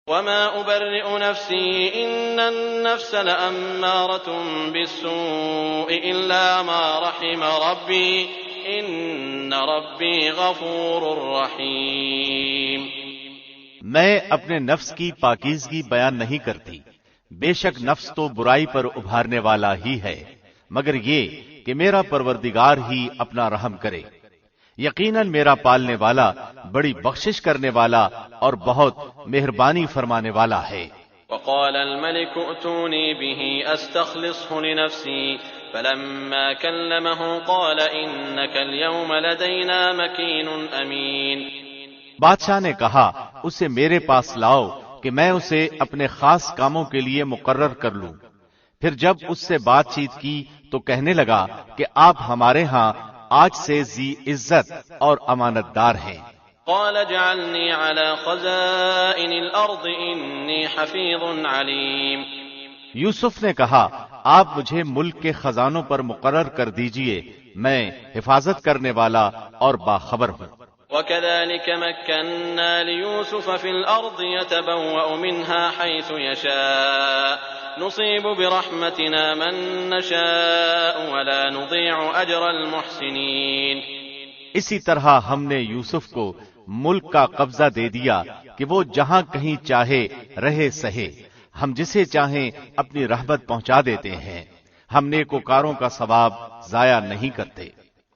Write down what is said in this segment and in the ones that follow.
وما أبرئ نفسي إن النفس لأمارة بالسوء إلا ما رحم ربي إن ربي غفور رحيم۔ میں اپنے نفس کی پاکیزگی بیان نہیں کرتی، بے شک نفس تو برائی پر ابھارنے والا ہی ہے، مگر یہ کہ میرا پروردگار ہی اپنا رحم کرے، یقیناً میرا پالنے والا بڑی بخشش کرنے والا اور بہت مہربانی فرمانے والا ہے۔ وقال الملك ائتوني به استخلصه لنفسي فلما كلمه قال انك اليوم لدينا مكين امين۔ بادشاہ نے کہا اسے میرے پاس لاؤ کہ میں اسے اپنے خاص کاموں کے لیے مقرر کر لوں۔ پھر جب اس سے بات چیت کی تو کہنے لگا کہ آپ ہمارے ہاں آج سے ذی عزت اور امانت دار ہیں۔ قال اجعلني على خزائن الارض اني حفيظ عليم۔ یوسف نے کہا آپ مجھے ملک کے خزانوں پر مقرر کر دیجئے، میں حفاظت کرنے والا اور باخبر ہوں۔ وكذلك مكنا ليوسف في الأرض يتبوأ منها حيث يشاء نصيب برحمتنا من نشاء ولا نضيع أجر المحسنين۔ اسی طرح ہم نے یوسف کو ملک کا قبضہ دے دیا کہ وہ جہاں کہیں چاہے رہے سہے، ہم جسے چاہیں اپنی رحمت پہنچا دیتے ہیں، ہم نیکوکاروں کا ثواب ضائع نہیں کرتے۔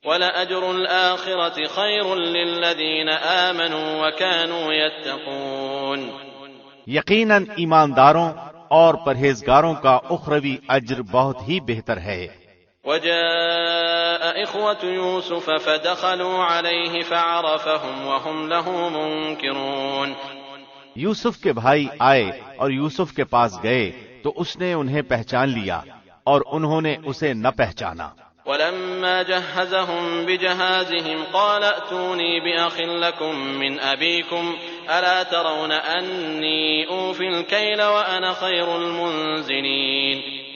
وَلَأَجْرُ الْآخِرَةِ خَيْرٌ لِّلَّذِينَ آمَنُوا وَكَانُوا يَتَّقُونَ۔ یقیناً ایمانداروں اور پرہیزگاروں کا اخروی اجر بہت ہی بہتر ہے۔ وَجَاءَ إِخْوَةُ يُوسُفَ فَدَخَلُوا عَلَيْهِ فَعَرَفَهُمْ وَهُمْ لَهُ مُنكِرُونَ۔ یوسف کے بھائی آئے اور یوسف کے پاس گئے تو اس نے انہیں پہچان لیا اور انہوں نے اسے نہ پہچانا۔ وَلَمَّا جَهَّزَهُم بِجَهَازِهِمْ قَالَ ائْتُونِي بِأَخٍ لَّكُم مِّنْ أَبِيكُمْ أَلَا تَرَوْنَ أَنِّي أُوفِي الْكَيْلَ وَأَنَا خَيْرُ الْمُنزِلِينَ۔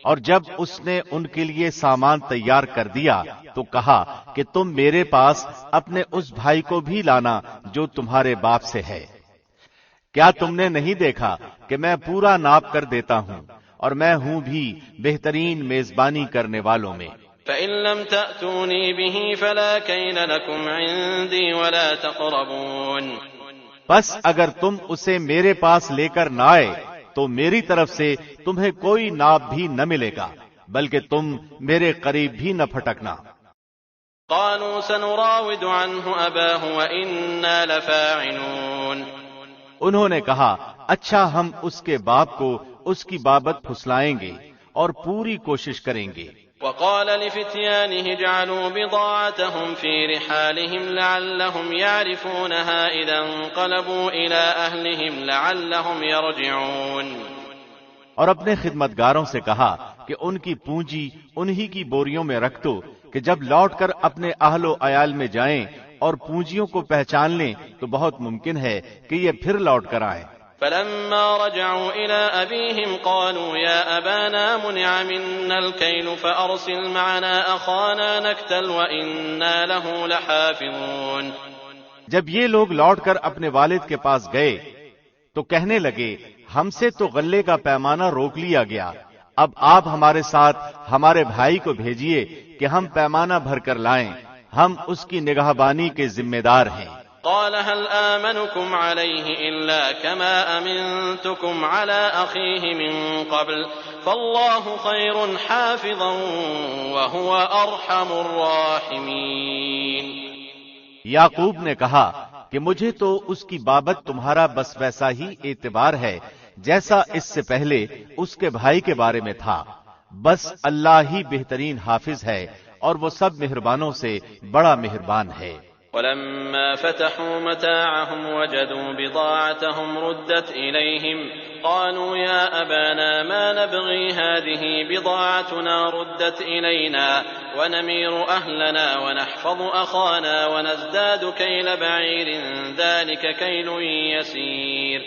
اور جب اس نے ان کے لیے سامان تیار کر دیا تو کہا کہ تم میرے پاس اپنے اس بھائی کو بھی لانا جو تمہارے باپ سے ہے۔ کیا تم نے نہیں دیکھا کہ میں پورا ناپ کر دیتا ہوں اور میں ہوں بھی بہترین میزبانی کرنے والوں میں۔ فَإِن لَّمْ تَأْتُونِي بِهِ فَلَا كَيْلَ لَكُمْ عِندِي وَلَا تَقْرَبُونَ۔ بس اگر تم اسے میرے پاس لے کر نہ آئے تو میری طرف سے تمہیں کوئی ناپ بھی نہ ملے گا، بلکہ تم میرے قریب بھی نہ پھٹکنا۔ قَالُوا سَنُرَاوِدُ عَنْهُ أَبَاهُ وَإِنَّا لَفَاعِلُونَ۔ انہوں نے کہا اچھا ہم اس کے باپ کو اس کی بابت پھسلائیں گے اور پوری کوشش کریں گے۔ وقال لفتيانه اجعلوا بضاعتهم في رحالهم لعلهم يعرفونها إذا انقلبوا إلى أهلهم لعلهم يرجعون۔ اور اپنے خدمتگاروں سے کہا کہ ان کی پونجی انہی کی بوریوں میں رکھ دو کہ جب لوٹ کر اپنے اہل و عیال میں جائیں اور پونجیوں کو پہچان لیں تو بہت ممکن ہے کہ یہ پھر لوٹ کر آئیں۔ فلما رجعوا إلى أبيهم قالوا يا أبانا منع منا الكيل فأرسل معنا أخانا نكتل وإنا له لحافظون۔ جب یہ لوگ لوٹ کر اپنے والد کے پاس گئے تو کہنے لگے ہم سے تو غلے کا پیمانہ روک لیا گیا، اب آپ ہمارے ساتھ ہمارے بھائی کو بھیجیے کہ ہم پیمانہ بھر کر لائیں، ہم اس کی نگہبانی کے ذمہ دار ہیں۔ قال هل آمنكم عليه إلا كما أمنتكم على أخيه من قبل فالله خير حافظا وهو أرحم الراحمين۔ یعقوب نے کہا کہ مجھے تو اس کی بابت تمہارا بس ویسا ہی اعتبار ہے جیسا اس سے پہلے اس کے بھائی کے بارے میں تھا، بس اللہ ہی بہترین حافظ ہے اور وہ سب مہربانوں سے بڑا مہربان ہے۔ ولما فتحوا متاعهم وجدوا بضاعتهم ردت إليهم قالوا يا أبانا ما نبغي هذه بضاعتنا ردت إلينا ونمير أهلنا ونحفظ أخانا ونزداد كيل بعير ذلك كيل يسير۔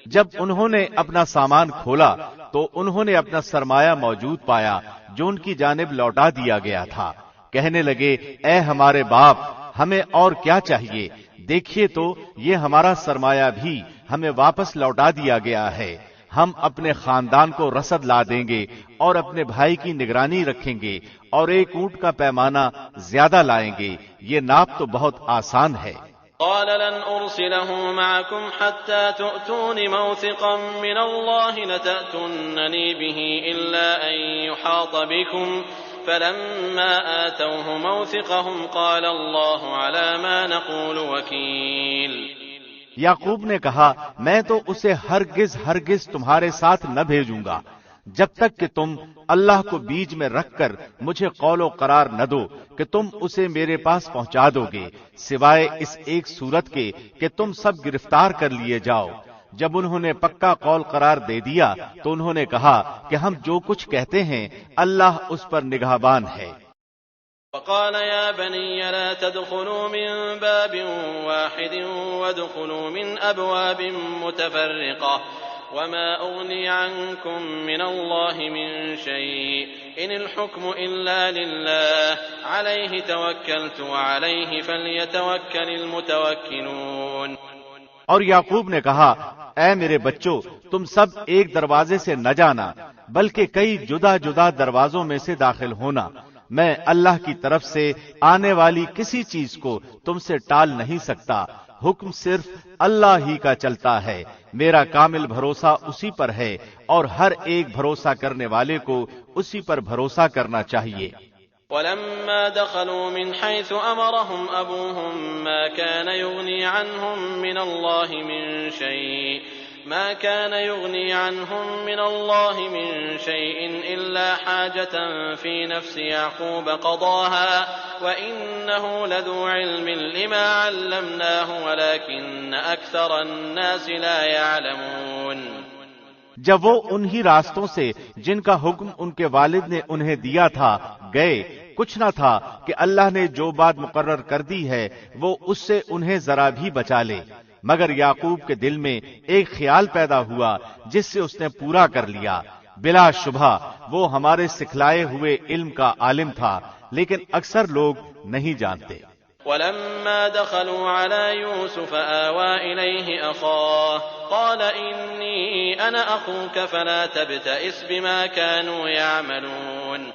جب انہوں نے اپنا سامان کھولا تو انہوں نے اپنا سرمایہ موجود پایا جو ان کی جانب لوٹا دیا گیا تھا، کہنے لگے اے ہمارے باپ ہمیں اور کیا چاہیے، دیکھیے تو یہ ہمارا سرمایہ بھی ہمیں واپس لوٹا دیا گیا ہے، ہم اپنے خاندان کو رسد لا دیں گے اور اپنے بھائی کی نگرانی رکھیں گے اور ایک اونٹ کا پیمانہ زیادہ لائیں گے، یہ ناپ تو بہت آسان ہے۔ قال لن أرسله معكم حتى تؤتون موثقا من الله لتأتونني به إلا أن يحاط بكم فلما آتوه موثقهم قال الله على ما نقول وكيل۔ یعقوب نے کہا میں تو اسے ہرگز تمہارے ساتھ نہ بھیجوں گا جب تک کہ تم اللہ کو بیچ میں رکھ کر مجھے قول و قرار نہ دو کہ تم اسے میرے پاس پہنچا دو گے، سوائے اس ایک صورت کے کہ تم سب گرفتار کر لیے جاؤ۔ جب انہوں نے پکا قول قرار دے دیا تو انہوں نے کہا کہ ہم جو کچھ کہتے ہیں اللہ اس پر نگہبان ہے۔ وقال يا بني لا تدخلوا من باب واحد وادخلوا من أبواب متفرقة وما أغني عنكم من الله من شيء إن الحكم إلا لله عليه توكلت وعليه فليتوكل المتوكلون۔ اور یعقوب نے کہا اے میرے بچوں تم سب ایک دروازے سے نہ جانا بلکہ کئی جدا جدا دروازوں میں سے داخل ہونا، میں اللہ کی طرف سے آنے والی کسی چیز کو تم سے ٹال نہیں سکتا، حکم صرف اللہ ہی کا چلتا ہے، میرا کامل بھروسہ اسی پر ہے اور ہر ایک بھروسہ کرنے والے کو اسی پر بھروسہ کرنا چاہیے۔ ولما دخلوا من حيث أمرهم أبوهم ما كان يغني عنهم من الله من شيء إلا حاجة في نفس يعقوب قضاها وإنه لذو علم لما علمناه ولكن أكثر الناس لا يعلمون۔ جب وہ انہی راستوں سے جن کا حکم ان کے والد نے انہیں دیا تھا گئے، کچھ نہ تھا کہ اللہ نے جو بات مقرر کر دی ہے وہ اس سے انہیں ذرا بھی بچا لے، مگر یعقوب کے دل میں ایک خیال پیدا ہوا جس سے اس نے پورا کر لیا۔ بلا شبہ وہ ہمارے سکھلائے ہوئے علم کا عالم تھا، لیکن اکثر لوگ نہیں جانتے۔ ولما دخلوا على يوسف آوى إليه أخاه قال إني أنا أخوك فلا تبتئس بما كانوا يعملون۔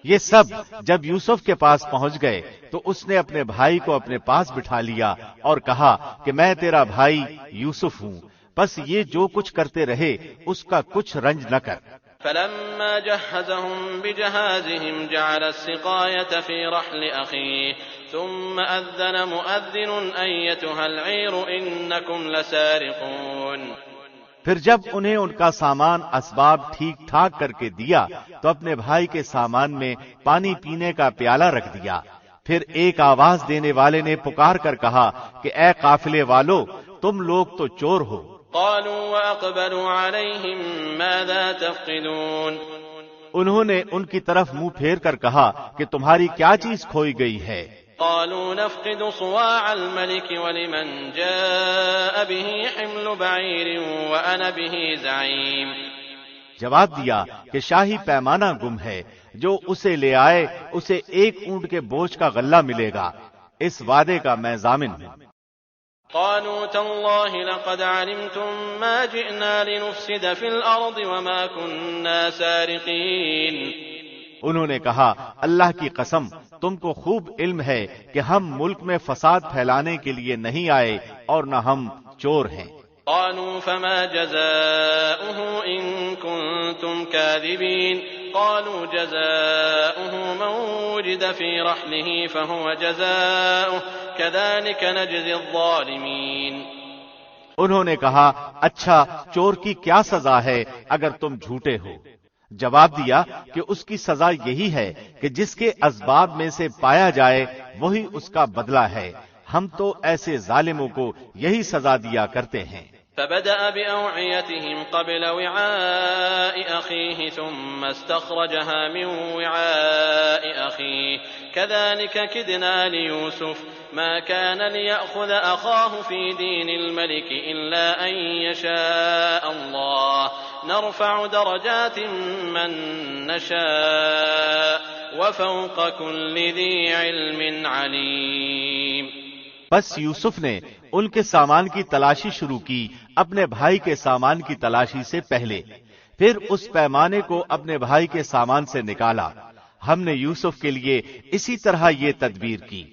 یہ سب جب یوسف کے پاس پہنچ گئے تو اس نے اپنے بھائی کو اپنے پاس بٹھا لیا اور کہا کہ میں تیرا بھائی یوسف ہوں، بس یہ جو کچھ کرتے رہے اس کا کچھ رنج نہ کر۔ فلما جهزهم بجهازهم جعل السقاية في رحل أخيه ثم أذن مؤذن أيتها العير إنكم لسارقون۔ پھر جب انہیں ان کا سامان اسباب ٹھیک ٹھاک کر کے دیا تو اپنے بھائی کے سامان میں پانی پینے کا پیالہ رکھ دیا، پھر ایک آواز دینے والے نے پکار کر کہا کہ اے قافلے والو تم لوگ تو چور ہو۔ قالوا وأقبلوا عليهم ماذا تفقدون۔ انہوں نے ان کی طرف منہ پھیر کر کہا کہ تمہاری کیا چیز کھوئی گئی ہے؟ قالوا نفقد صواع الملك ولمن جاء به حمل بعير وأنا به زعيم۔ جواب دیا کہ شاہی پیمانہ گم ہے، جو اسے لے آئے اسے ایک اونٹ کے بوجھ کا غلہ ملے گا، اس وعدے کا میں ضامن ہوں۔ قالوا تالله لقد علمتم ما جئنا لنفسد في الأرض وما كنا سارقين۔ انہوں نے کہا اللہ کی قسم تم کو خوب علم ہے کہ ہم ملک میں فساد پھیلانے کے لیے نہیں آئے اور نہ ہم چور ہیں۔ قالوا فما جزاؤه إن كنتم كاذبين قالوا جزاؤه من وجد في رحله فهو جزاؤه كذلك نجزي الظالمين۔ انہوں نے کہا اچھا چور کی کیا سزا ہے اگر تم جھوٹے ہو؟ جواب دیا کہ اس کی سزا یہی ہے کہ جس کے اسباب میں سے پایا جائے وہی اس کا بدلہ ہے، ہم تو ایسے ظالموں کو یہی سزا دیا کرتے ہیں۔ فبدأ بأوعيتهم قبل وعاء أخيه ثم استخرجها من وعاء أخيه كذلك كدنا ليوسف ما كان ليأخذ أخاه في دين الملك إلا أن يشاء الله نرفع درجات من نشاء وفوق كل ذي علم عليم۔ بس یوسف نے ان کے سامان کی تلاشی شروع کی اپنے بھائی کے سامان کی تلاشی سے پہلے، پھر اس پیمانے کو اپنے بھائی کے سامان سے نکالا۔ ہم نے یوسف کے لیے اسی طرح یہ تدبیر کی۔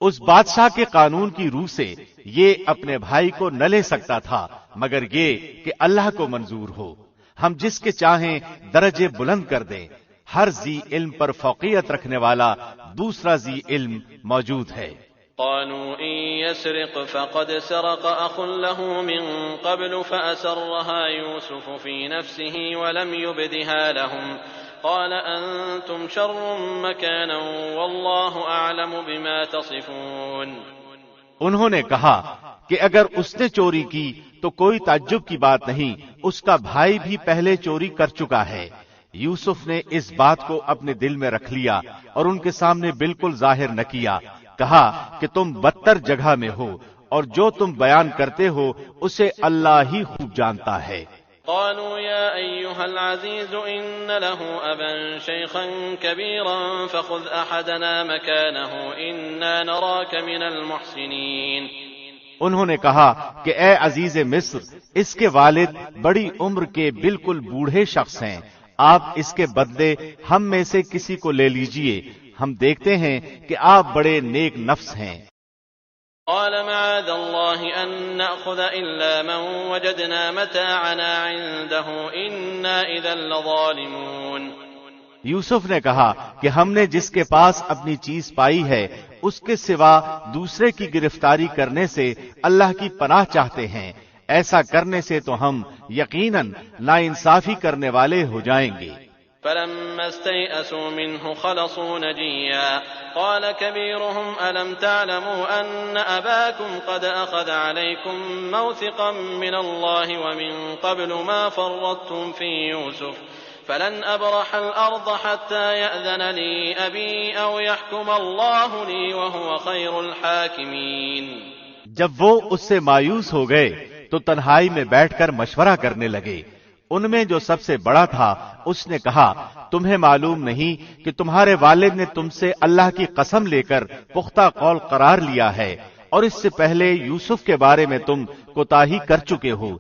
اس بادشاہ کے قانون کی روح سے یہ اپنے بھائی کو نہ لے سکتا تھا مگر یہ کہ اللہ کو منظور ہو۔ ہم جس کے چاہیں درجے بلند کر دیں۔ ہر ذی علم پر فوقیت رکھنے والا دوسرا ذی علم موجود ہے۔ قالوا إن يسرق فقد سرق أخ له من قبل فأسرها يوسف في نفسه ولم يبدها لهم قال أنتم شر مكانا والله أعلم بما تصفون۔ انہوں نے کہا کہ اگر اس نے چوری کی تو کوئی تعجب کی بات نہیں، اس کا بھائی بھی پہلے چوری کر چکا ہے۔ یوسف نے اس بات کو اپنے دل میں رکھ لیا اور ان کے سامنے بالکل ظاہر نہ کیا۔ کہا کہ تم بدتر جگہ میں ہو اور جو تم بیان کرتے ہو اسے اللہ ہی خوب جانتا ہے۔ قالوا يا أيها العزيز إن له أبا شيخا كبيرا فخذ أحدنا مكانه إنا نراك من المحسنين۔ انہوں نے کہا کہ اے عزیز مصر، اس کے والد بڑی عمر کے بالکل بوڑھے شخص ہیں، آپ اس کے بدلے ہم میں سے کسی کو لے لیجئے، ہم دیکھتے ہیں کہ آپ بڑے نیک نفس ہیں۔ قال معاذ الله أن نأخذ إلا من وجدنا متاعنا عنده إنا إذا لظالمون۔ یوسف نے کہا کہ ہم نے جس کے پاس اپنی چیز پائی ہے اس کے سوا دوسرے کی گرفتاری کرنے سے اللہ کی پناہ چاہتے ہیں، ایسا کرنے سے تو ہم یقیناً ناانصافی کرنے والے ہو جائیں گے۔ فلما استيئسوا منه خلصوا نجيا قال كبيرهم ألم تعلموا أن أباكم قد أخذ عليكم موثقا من الله ومن قبل ما فرطتم في يوسف فلن أبرح الأرض حتى يأذن لي أبي أو يحكم الله لي وهو خير الحاكمين۔ جب وہ اس سے مایوس ہو گئے تو تنہائی میں بیٹھ کر مشورہ کرنے لگے۔ ان میں جو سب سے بڑا تھا اس نے کہا تمہیں معلوم نہیں کہ تمہارے والد نے تم سے اللہ کی قسم لے کر پختہ قول قرار لیا ہے اور اس سے پہلے یوسف کے بارے میں تم کوتاہی کر چکے ہو،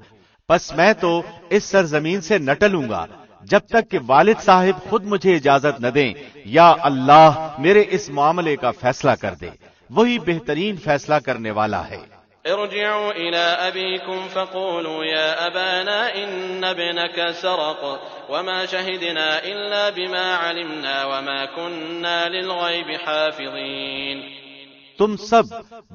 پس میں تو اس سرزمین سے نہ ٹلوں گا جب تک کہ والد صاحب خود مجھے اجازت نہ دیں یا اللہ میرے اس معاملے کا فیصلہ کر دے، وہی بہترین فیصلہ کرنے والا ہے۔ ارجعوا إلى أبيكم فقولوا يا أبانا إن ابنك سرق وما شهدنا إلا بما علمنا وما كنا للغيب حافظين۔ تم سب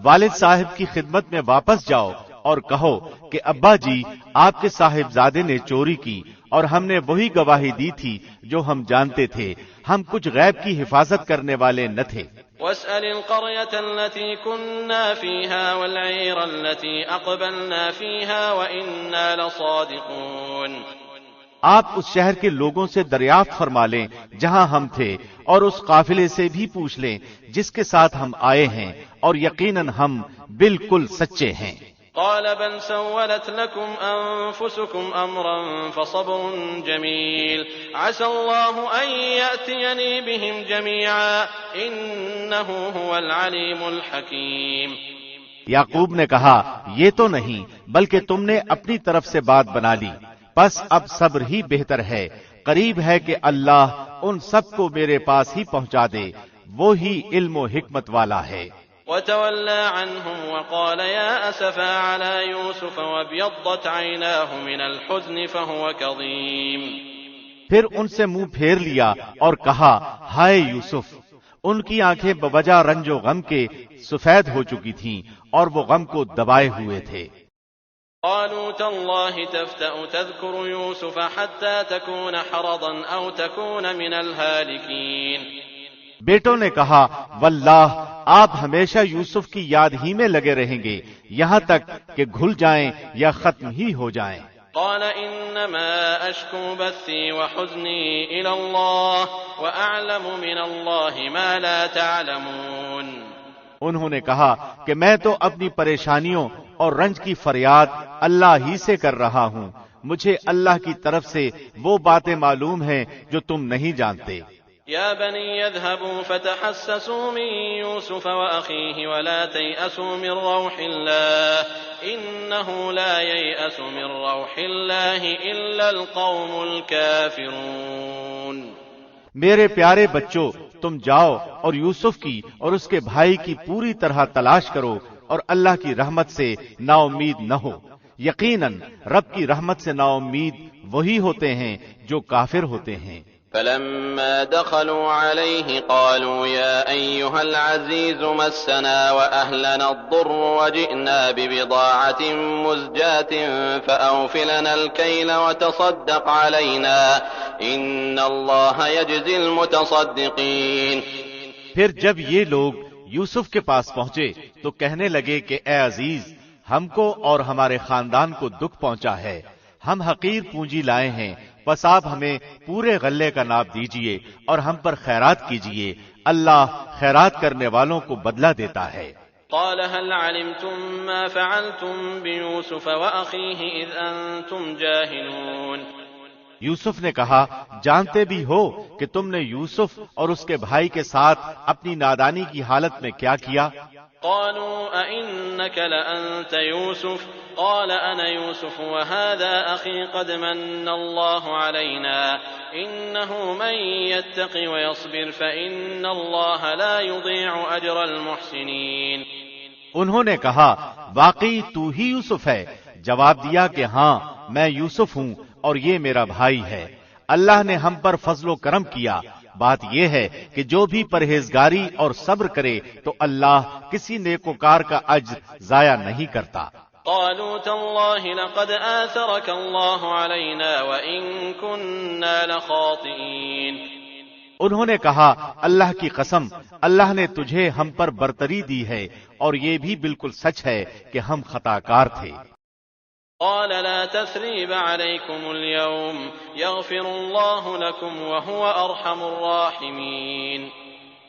والد صاحب کی خدمت میں واپس جاؤ اور کہو کہ ابا جی آپ کے صاحبزادے نے چوری کی اور ہم نے وہی گواہی دی تھی جو ہم جانتے تھے، ہم کچھ غیب کی حفاظت کرنے والے نہ تھے۔ واسأل القرية التي كنا فيها والعير التي أقبلنا فيها وإنا لصادقون۔ آپ اس شہر کے لوگوں سے دریافت فرما لیں جہاں ہم تھے اور اس قافلے سے بھی پوچھ لیں جس کے ساتھ ہم آئے ہیں اور یقیناً ہم بالکل سچے ہیں۔ قال بل سولت لكم أنفسكم أمرا فصبر جميل عسى الله أن يأتيني بهم جميعا إنه هو العليم الحكيم۔ یعقوب نے کہا یہ تو نہیں بلکہ تم نے اپنی طرف سے بات بنا لی، بس اب صبر ہی بہتر ہے، قریب ہے کہ اللہ ان سب کو میرے پاس ہی پہنچا دے، وہی علم و حکمت والا ہے۔ وتولى عنهم وقال يا أسفا على يوسف وابيضت عيناه من الحزن فهو كظيم۔ پھر ان سے منہ پھیر لیا اور کہا ہائے یوسف، ان کی آنکھیں بوجہ رنج و غم کے سفید ہو چکی تھیں اور وہ غم کو دبائے ہوئے تھے۔ قالوا تالله تفتأ تذكر يوسف حتى تكون حرضا أو تكون من الهالكين۔ بیٹوں نے کہا واللہ آپ ہمیشہ یوسف کی یاد ہی میں لگے رہیں گے یہاں تک کہ گھل جائیں یا ختم ہی ہو جائیں۔ قال انما اشكو بثي وحزني الى الله واعلم من الله ما لا تعلمون۔ انہوں نے کہا کہ میں تو اپنی پریشانیوں اور رنج کی فریاد اللہ ہی سے کر رہا ہوں، مجھے اللہ کی طرف سے وہ باتیں معلوم ہیں جو تم نہیں جانتے۔ يا بني اذهبوا فتحسسوا من يوسف وأخيه ولا تيأسوا من روح الله إنه لا ييأس من روح الله إلا القوم الكافرون۔ میرے پیارے بچوں، تم جاؤ اور یوسف کی اور اس کے بھائی کی پوری طرح تلاش کرو اور اللہ کی رحمت سے نا امید نہ ہو۔ یقیناً رب کی رحمت سے نا امید وہی ہوتے ہیں جو کافر ہوتے ہیں۔ فلما دخلوا عليه قالوا يا أيها العزيز مسنا وأهلنا الضر وجئنا ببضاعة مزجاة فأوف لنا الكيل وتصدق علينا إن الله يجزي المتصدقين۔ پھر جب یہ لوگ یوسف کے پاس پہنچے تو کہنے لگے کہ اے عزیز، ہم کو اور ہمارے خاندان کو دکھ پہنچا ہے، ہم حقیر پونجی لائے ہیں، بس آپ ہمیں پورے غلے کا ناپ دیجئے اور ہم پر خیرات کیجئے، اللہ خیرات کرنے والوں کو بدلہ دیتا ہے۔ قال هل علمتم ما فعلتم بيوسف وأخيه إذ أنتم جاهلون۔ یوسف نے کہا، جانتے بھی ہو کہ تم نے یوسف اور اس کے بھائی کے ساتھ اپنی نادانی کی حالت میں کیا کیا؟ قالوا أئنك لأنت يوسف قال أنا يوسف وهذا أخي قد من الله علينا إنه من يتق ويصبر فإن الله لا يضيع أجر المحسنين۔ انہوں نے کہا، واقعی تو ہی یوسف ہے۔ جواب دیا کہ ہاں میں یوسف ہوں اور یہ میرا بھائی ہے، اللہ نے ہم پر فضل و کرم کیا۔ بات یہ ہے کہ جو بھی پرہیزگاری اور صبر کرے تو اللہ کسی نیکوکار کا اجر ضائع نہیں کرتا۔ قالوا تالله لقد آثرك الله علينا وإن كنا لخاطئين۔ انہوں نے کہا، اللہ کی قسم، اللہ نے تجھے ہم پر برتری دی ہے اور یہ بھی بالکل سچ ہے کہ ہم خطا کار تھے۔ قال لا تثريب عليكم اليوم يغفر الله لكم وهو أرحم الراحمين۔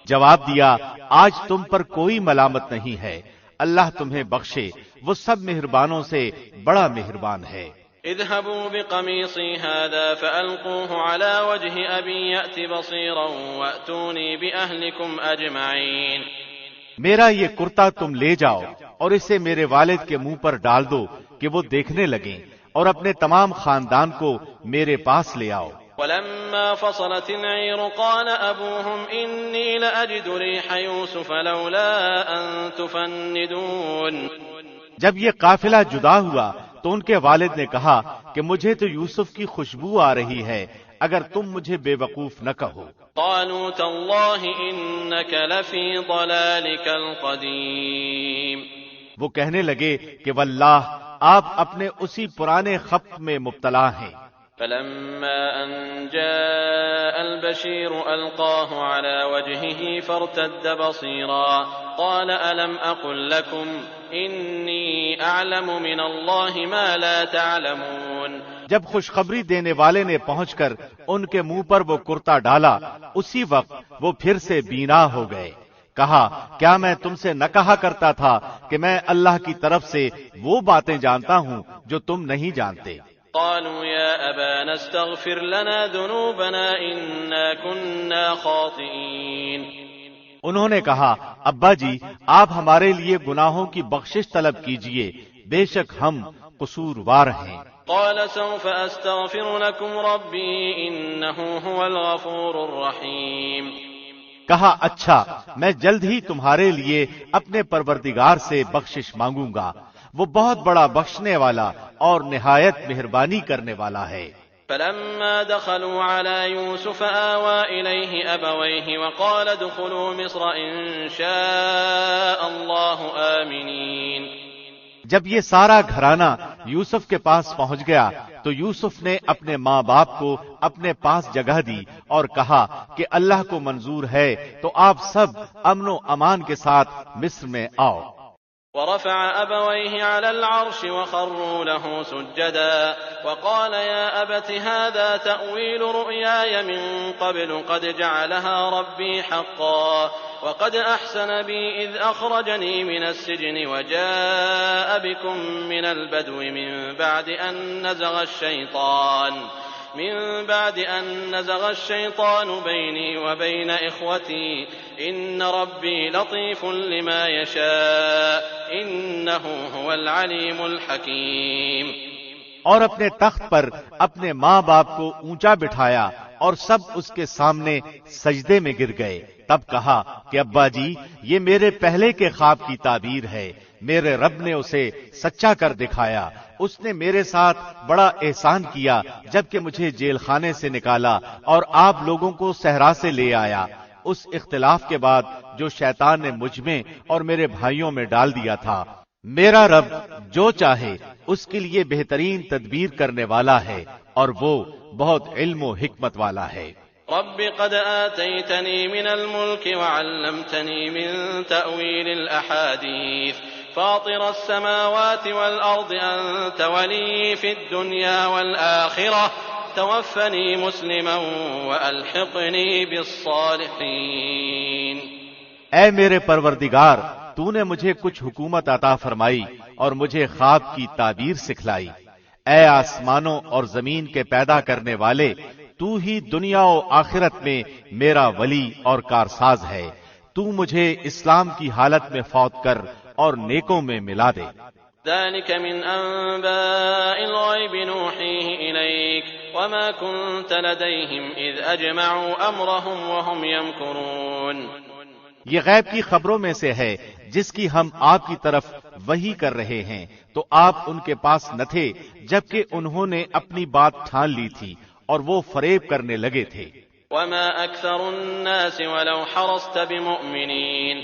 جواب دیا، آج تم پر کوئی ملامت نہیں ہے، اللہ تمہیں بخشے، وہ سب مہربانوں سے بڑا مہربان ہے۔ اذهبوا بقميصي هذا فألقوه على وجه أبي يأت بصيرا وأتوني بأهلكم أجمعين۔ میرا یہ کرتا تم لے جاؤ اور اسے میرے والد کے منہ پر ڈال دو کہ وہ دیکھنے لگیں، اور اپنے تمام خاندان کو میرے پاس لے آؤ۔ ولما فصلت العير قال أبوهم إني لأجد ريح يوسف لولا أن تفندون۔ جب یہ قافلہ جدا ہوا تو ان کے والد نے کہا کہ مجھے تو یوسف کی خوشبو آ رہی ہے، اگر تم مجھے بے وقوف نہ کہو۔ قالوا تالله إنك لفي ضلالك القديم۔ وہ کہنے لگے کہ واللہ آپ اپنے اسی پرانے خبط میں مبتلا ہیں۔ فلما أن جاء البشير ألقاه على وجهه فارتد بصيرا قال ألم أقل لكم إني أعلم من الله ما لا تعلمون۔ جب خوشخبری دینے والے نے پہنچ کر ان کے منہ پر وہ کرتا ڈالا، اسی وقت وہ پھر سے بینا ہو گئے۔ کہا، کیا میں تم سے نہ کہا کرتا تھا کہ میں اللہ کی طرف سے وہ باتیں جانتا ہوں جو تم نہیں جانتے؟ قالوا يا أبانا استغفر لنا ذنوبنا إنا كنا خاطئين۔ انہوں نے کہا، ابا جی آپ ہمارے لیے گناہوں کی بخشش طلب کیجئے، بے شک ہم قصوروار ہیں۔ قال سوف أستغفر لكم ربي إنه هو الغفور الرحيم۔ کہا، اچھا میں جلد ہی تمہارے لیے اپنے پروردگار سے بخشش مانگوں گا، وہ بہت بڑا بخشنے والا اور نہایت مہربانی کرنے والا ہے۔ فلما دخلوا على يوسف آوى إليه أبويه وقال ادخلوا مصر إن شاء الله آمنين۔ جب یہ سارا گھرانہ یوسف کے پاس پہنچ گیا تو یوسف نے اپنے ماں باپ کو اپنے پاس جگہ دی اور کہا کہ اللہ کو منظور ہے تو آپ سب امن و امان کے ساتھ مصر میں آؤ۔ ورفع أبويه على العرش وخروا له سجدا وقال يا أبت هذا تأويل رؤياي من قبل قد جعلها ربي حقا وقد أحسن بي إذ أخرجني من السجن وجاء بكم من البدو من بعد أن نزغ الشيطان من بعد أن نزغ الشيطان بيني وبين إخوتي إن ربي لطيف لما يشاء إنه هو العليم الحكيم۔ اور اپنے تخت پر اپنے ماں باپ کو اونچا بٹھایا اور سب اس کے سامنے سجدے میں گر گئے۔ تب کہا کہ ابا جی یہ میرے پہلے کے خواب کی تعبیر ہے، میرے رب نے اسے سچا کر دکھایا، اس نے میرے ساتھ بڑا احسان کیا جبکہ مجھے جیل خانے سے نکالا اور آپ لوگوں کو صحرا سے لے آیا، اس اختلاف کے بعد جو شیطان نے مجھ میں اور میرے بھائیوں میں ڈال دیا تھا۔ میرا رب جو چاہے اس کے لیے بہترین تدبیر کرنے والا ہے اور وہ بہت علم و حکمت والا ہے۔ رب قد آتيتني من الملك وعلمتني من تأويل الأحاديث فاطر السماوات والأرض أنت ولي في الدنيا والآخرة توفني مسلما وألحقني بالصالحين۔ اے میرے پروردگار، تو نے مجھے کچھ حکومت عطا فرمائی اور مجھے خواب کی تعبیر سکھلائی۔ اے آسمانوں اور زمین کے پیدا کرنے والے، تو ہی دنیا و آخرت میں میرا ولی اور کارساز ہے، تو مجھے اسلام کی حالت میں فوت کر اور نیکوں میں ملا دے۔ ذلك من أنباء الغيب نوحيه إليك وما كنت لديهم إذ أجمعوا أمرهم وهم يمكرون۔ یہ غیب کی خبروں میں سے ہے جس کی ہم آپ کی طرف وحی کر رہے ہیں، تو آپ ان کے پاس نہ تھے جبکہ انہوں نے اپنی بات ٹھان لی تھی اور وہ فریب کرنے لگے تھے۔ وما أكثر الناس ولو حرصت بمؤمنين۔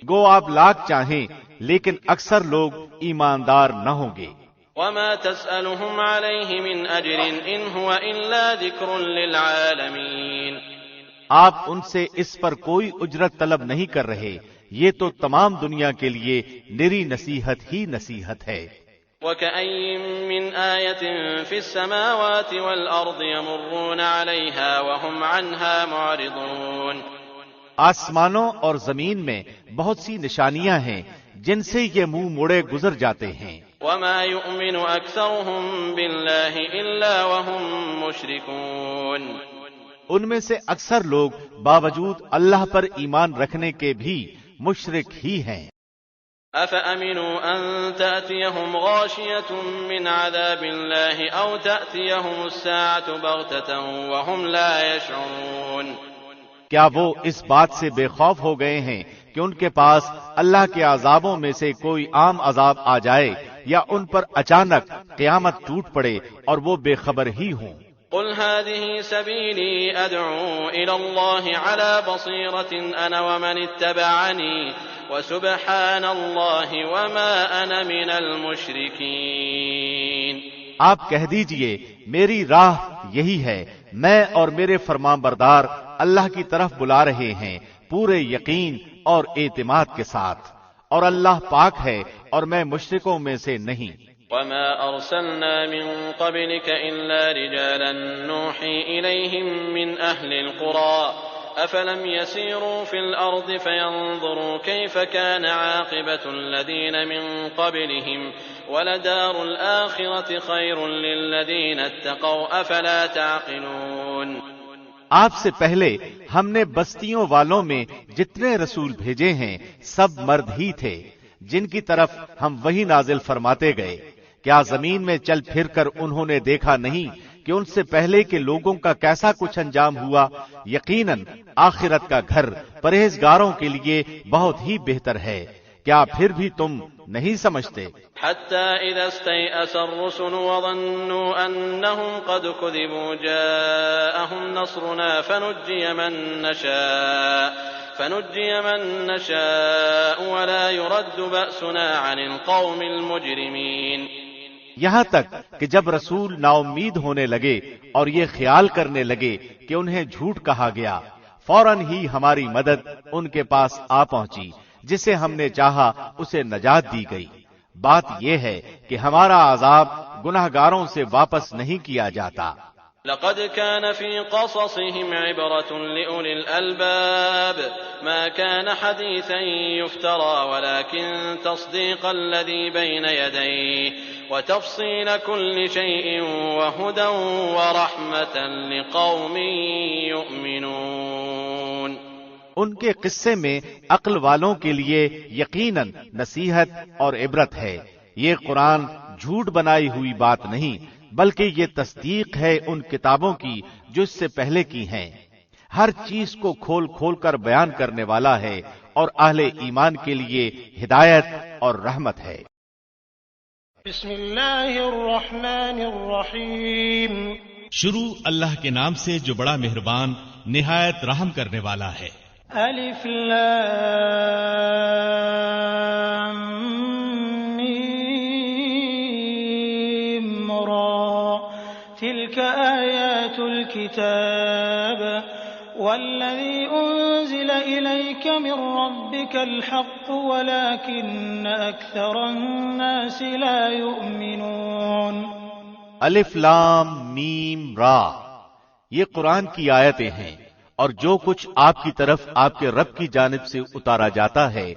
گو آپ لاکھ چاہیں لیکن اکثر لوگ ایماندار نہ ہوں گے۔ وما تسألهم عليه من أجر إن هو إلا ذكر للعالمين۔ آپ ان سے اس پر کوئی اجرت طلب نہیں کر رہے، یہ تو تمام دنیا کے لیے نری نصیحت ہی نصیحت ہے۔ وكأين من آية في السماوات والأرض يمرون عليها وهم عنها معرضون۔ آسمانوں اور زمین میں بہت سی نشانیاں ہیں جن سے یہ منہ موڑے گزر جاتے ہیں۔ وما يؤمن أكثرهم بالله إلا وهم مشركون۔ ان میں سے اکثر لوگ باوجود اللہ پر ایمان رکھنے کے بھی مشرک ہی ہیں۔ أفأمنوا أن تأتيهم غاشية من عذاب الله أو تأتيهم الساعة بغتة وهم لا يشعرون۔ کیا وہ اس بات سے بے خوف ہو گئے ہیں کہ ان کے پاس اللہ کے عذابوں میں سے کوئی عام عذاب آ جائے یا ان پر اچانک قیامت ٹوٹ پڑے اور وہ بے خبر ہی ہوں؟ قل هذه سبيلي أدعو إلى الله على بصيرة أنا ومن اتبعني وسبحان الله وما أنا من المشركين۔ آپ کہہ دیجئے میری راہ یہی ہے، میں اور میرے فرمان بردار اللہ کی طرف بلا رہے ہیں پورے یقین اور اعتماد کے ساتھ، اور اللہ پاک ہے اور میں مشرکوں میں سے نہیں۔ وما أرسلنا من قبلك إلا رجالا نوحي إليهم من أهل القرى أفلم يسيروا في الأرض فينظروا كيف كان عاقبة الذين من قبلهم ولدار الآخرة خير للذين اتقوا أفلا تعقلون۔ آپ سے پہلے ہم نے بستیوں والوں میں جتنے رسول بھیجے ہیں سب مرد ہی تھے جن کی طرف ہم وہی نازل فرماتے گئے۔ کیا زمین میں چل پھر کر انہوں نے دیکھا نہیں کہ ان سے پہلے کے لوگوں کا کیسا کچھ انجام ہوا؟ یقیناً آخرت کا گھر پرہیزگاروں کے لیے بہت ہی بہتر ہے۔ کیا پھر بھی تم نہیں سمجھتے؟ حتى إذا استيأس الرسل وظنوا أنهم قد كذبوا جاءهم نصرنا فنجي من نشاء ولا يرد بأسنا عن القوم المجرمين۔ یہاں تک کہ جب رسول نا امید ہونے لگے اور یہ خیال کرنے لگے کہ انہیں جھوٹ کہا گیا، فوراً ہی ہماری مدد ان کے پاس آ پہنچی، جسے ہم نے چاہا اسے نجات دی گئی۔ بات یہ ہے کہ ہمارا عذاب گناہگاروں سے واپس نہیں کیا جاتا۔ لقد كان في قصصهم عبرة لأولي الألباب ما كان حديثا يفترى ولكن تصديق الذي بين يديه وتفصيل كل شيء وهدى ورحمة لقوم يؤمنون. ان کے قصے میں عقل والوں کے لیے یقیناً نصیحت اور عبرت ہے. یہ قرآن جھوٹ بنائی ہوئی بات نہیں بلکہ یہ تصدیق ہے ان کتابوں کی جو اس سے پہلے کی ہیں. ہر چیز کو کھول کھول کر بیان کرنے والا ہے اور اہل ایمان کے لیے ہدایت اور رحمت ہے. بسم اللہ الرحمن الرحیم. شروع اللہ کے نام سے جو بڑا مہربان نہایت رحم کرنے والا ہے. الف لام میم را تلك آیات الكتاب والذي أنزل إليك من ربك الحق ولكن أكثر الناس لا يؤمنون. الف لام میم را، یہ قرآن کی آیتیں ہیں اور جو کچھ آپ کی طرف آپ کے رب کی جانب سے اتارا جاتا ہے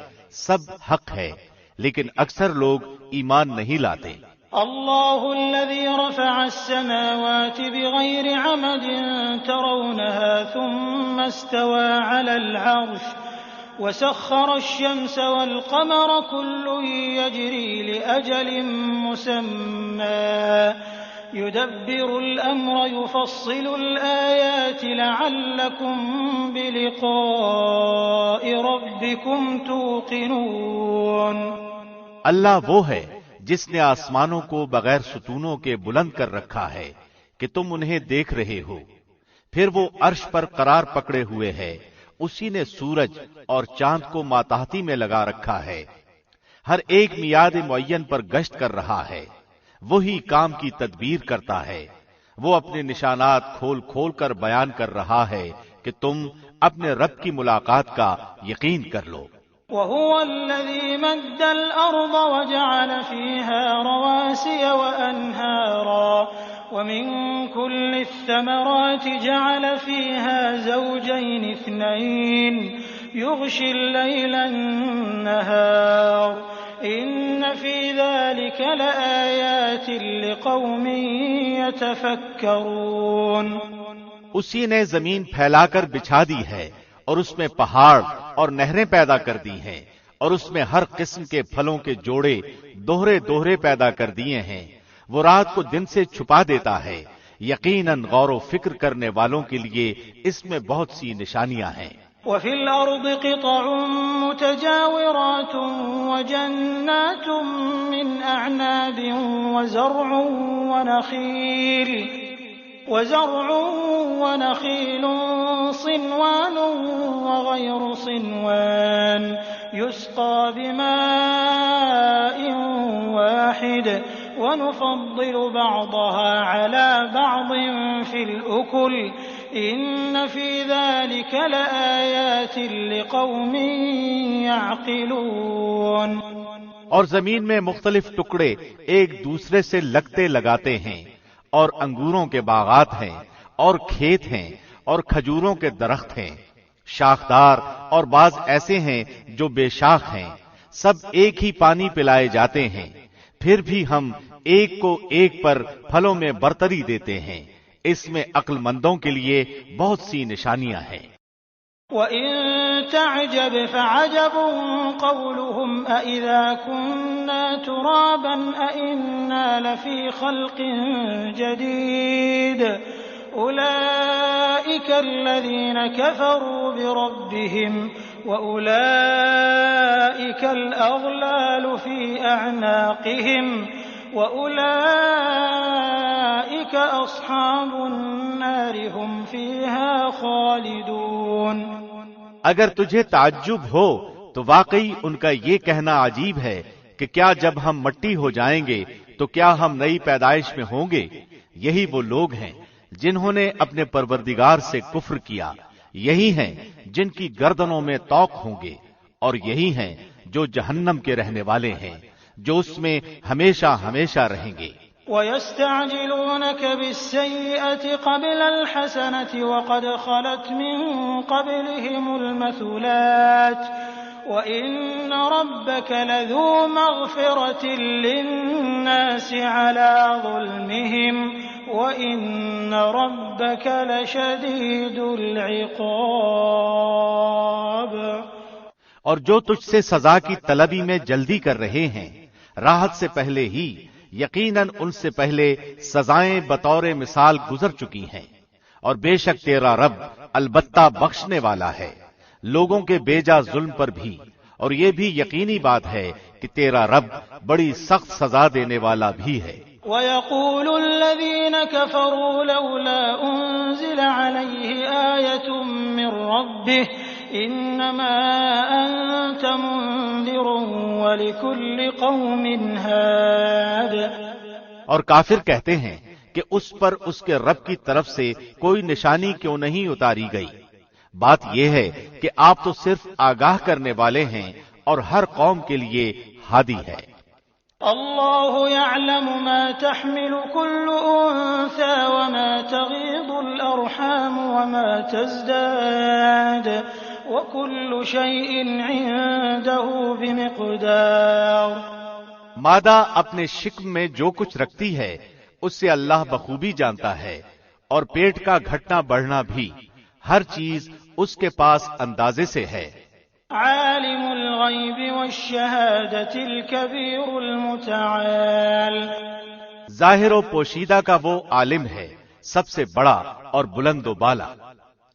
سب حق ہے لیکن اکثر لوگ ایمان نہیں لاتے. اللہ الذي رفع السماوات بغير عمد ترونها ثم استوى على العرش وسخر الشمس والقمر كل يجري لأجل مسمى يدبر الأمر يفصل الآيات لعلكم بلقاء ربكم توقنون. اللہ وہ ہے جس نے آسمانوں کو بغیر ستونوں کے بلند کر رکھا ہے کہ تم انہیں دیکھ رہے ہو، پھر وہ عرش پر قرار پکڑے ہوئے ہے. اسی نے سورج اور چاند کو ماتحتی میں لگا رکھا ہے، ہر ایک میعاد معین پر گشت کر رہا ہے. وہی کام کی تدبیر کرتا ہے. وہ اپنے نشانات کھول کھول کر بیان کر رہا ہے کہ تم اپنے رب کی ملاقات کا یقین کر لو. وهو الذي مد الأرض وجعل فيها رواسي وأنهارا ومن كل الثمرات جعل فيها زوجين اثنين يغشي الليل النهار إن في ذلك لآيات لقوم يتفكرون. اسی نے زمین پھیلا کر بچھا دی ہے اور اس میں پہاڑ اور نہریں پیدا کر دی ہیں اور اس میں ہر قسم کے پھلوں کے جوڑے دوہرے دوہرے پیدا کر دیے ہیں. وہ رات کو دن سے چھپا دیتا ہے. یقیناً غور و فکر کرنے والوں کے لیے اس میں بہت سی نشانیاں ہیں. وفي الأرض قطع متجاورات وجنات من أعناب وزرع ونخيل صنوان وغير صنوان يسقى بماء واحد ونفضل بعضها على بعض في الأكل إن في ذلك لآيات لقوم يعقلون. اور زمین میں مختلف ٹکڑے ایک دوسرے سے لگتے لگاتے ہیں اور انگوروں کے باغات ہیں اور کھیت ہیں اور کھجوروں کے درخت ہیں، شاخدار اور بعض ایسے ہیں جو بے شاخ ہیں. سب ایک ہی پانی پلائے جاتے ہیں، پھر بھی ہم ایک کو ایک پر پھلوں میں برتری دیتے ہیں. اس میں عقل مندوں کے لیے بہت سی نشانیاں ہیں. وَإِن تَعْجَبْ فَعَجَبٌ قَوْلُهُمْ أَإِذَا كُنَّا تُرَابًا أَإِنَّا لَفِي خَلْقٍ جَدِيدٍ أُولَئِكَ الَّذِينَ كَفَرُوا بِرَبِّهِمْ وَأُولَئِكَ الْأَغْلَالُ فِي أَعْنَاقِهِمْ وَأُولَئِكَ أَصْحَابُ النَّارِ هُمْ فِيهَا خَالِدُونَ. اگر تجھے تعجب ہو تو واقعی ان کا یہ کہنا عجیب ہے کہ کیا جب ہم مٹی ہو جائیں گے تو کیا ہم نئی پیدائش میں ہوں گے. یہی وہ لوگ ہیں جنہوں نے اپنے پروردگار سے کفر کیا، یہی ہیں جن کی گردنوں میں طوق ہوں گے، اور یہی ہیں جو جہنم کے رہنے والے ہیں جو اس میں ہمیشہ ہمیشہ رہیں گے. وَيَسْتَعْجِلُونَكَ بِالسَّيِّئَةِ قَبْلَ الْحَسَنَةِ وَقَدْ خَلَتْ مِن قَبْلِهِمُ الْمَثُلَاتُ وَإِنَّ رَبَّكَ لَذُو مَغْفِرَةٍ لِّلنَّاسِ عَلَىٰ ظُلْمِهِمْ وَإِنَّ رَبَّكَ لَشَدِيدُ الْعِقَابِ۔ اور جو تجھ سے سزا کی طلبی میں جلدی کر رہے ہیں، راحت سے پہلے ہی یقیناً ان سے پہلے سزائیں بطور مثال گزر چکی ہیں، اور بے شک تیرا رب البتہ بخشنے والا ہے لوگوں کے بیجا ظلم پر بھی، اور یہ بھی یقینی بات ہے کہ تیرا رب بڑی سخت سزا دینے والا بھی ہے۔ وَيَقُولُ الَّذِينَ كَفَرُوا لَوْلَا أُنزِلَ عَلَيْهِ آيَةٌ مِّن رَّبِّهِ إِنَّمَا أَنتَ مُنذِرٌ وَلِكُلِّ قَوْمٍ هَادٍ۔ اور کافر کہتے ہیں کہ اس پر اس کے رب کی طرف سے کوئی نشانی کیوں نہیں اتاری گئی؟ بات یہ ہے کہ آپ تو صرف آگاہ کرنے والے ہیں اور ہر قوم کے لیے ہادی ہے۔ اللہ يعلم ما تحمل كل انثى وما تغيض الارحام وما تزداد وكل شيء عنده بمقدار۔ مادہ اپنے شکم میں جو کچھ رکھتی ہے اس سے اللہ بخوبی جانتا ہے، اور پیٹ کا گھٹنا بڑھنا بھی، ہر چیز اس کے پاس اندازے سے ہے۔ عالم الغیب والشہادۃ الکبیر المتعال۔ ظاہر و پوشیدہ کا وہ عالم ہے، سب سے بڑا اور بلند و بالا۔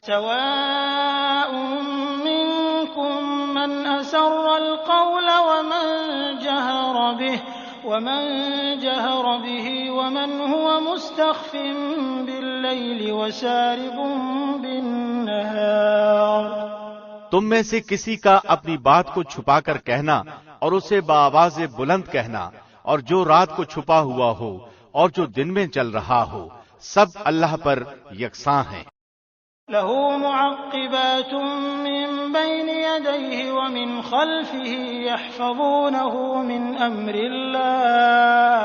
سواء منکم من اسر القول ومن جهر به ومن هو مستخف باللیل وسارب بالنهار۔ تم میں سے کسی کا اپنی بات کو چھپا کر کہنا اور اسے بآواز بلند کہنا، اور جو رات کو چھپا ہوا ہو اور جو دن میں چل رہا ہو، سب اللہ پر یکساں ہیں۔ له معقبات من بين يديه ومن خلفه يحفظونه من امر الله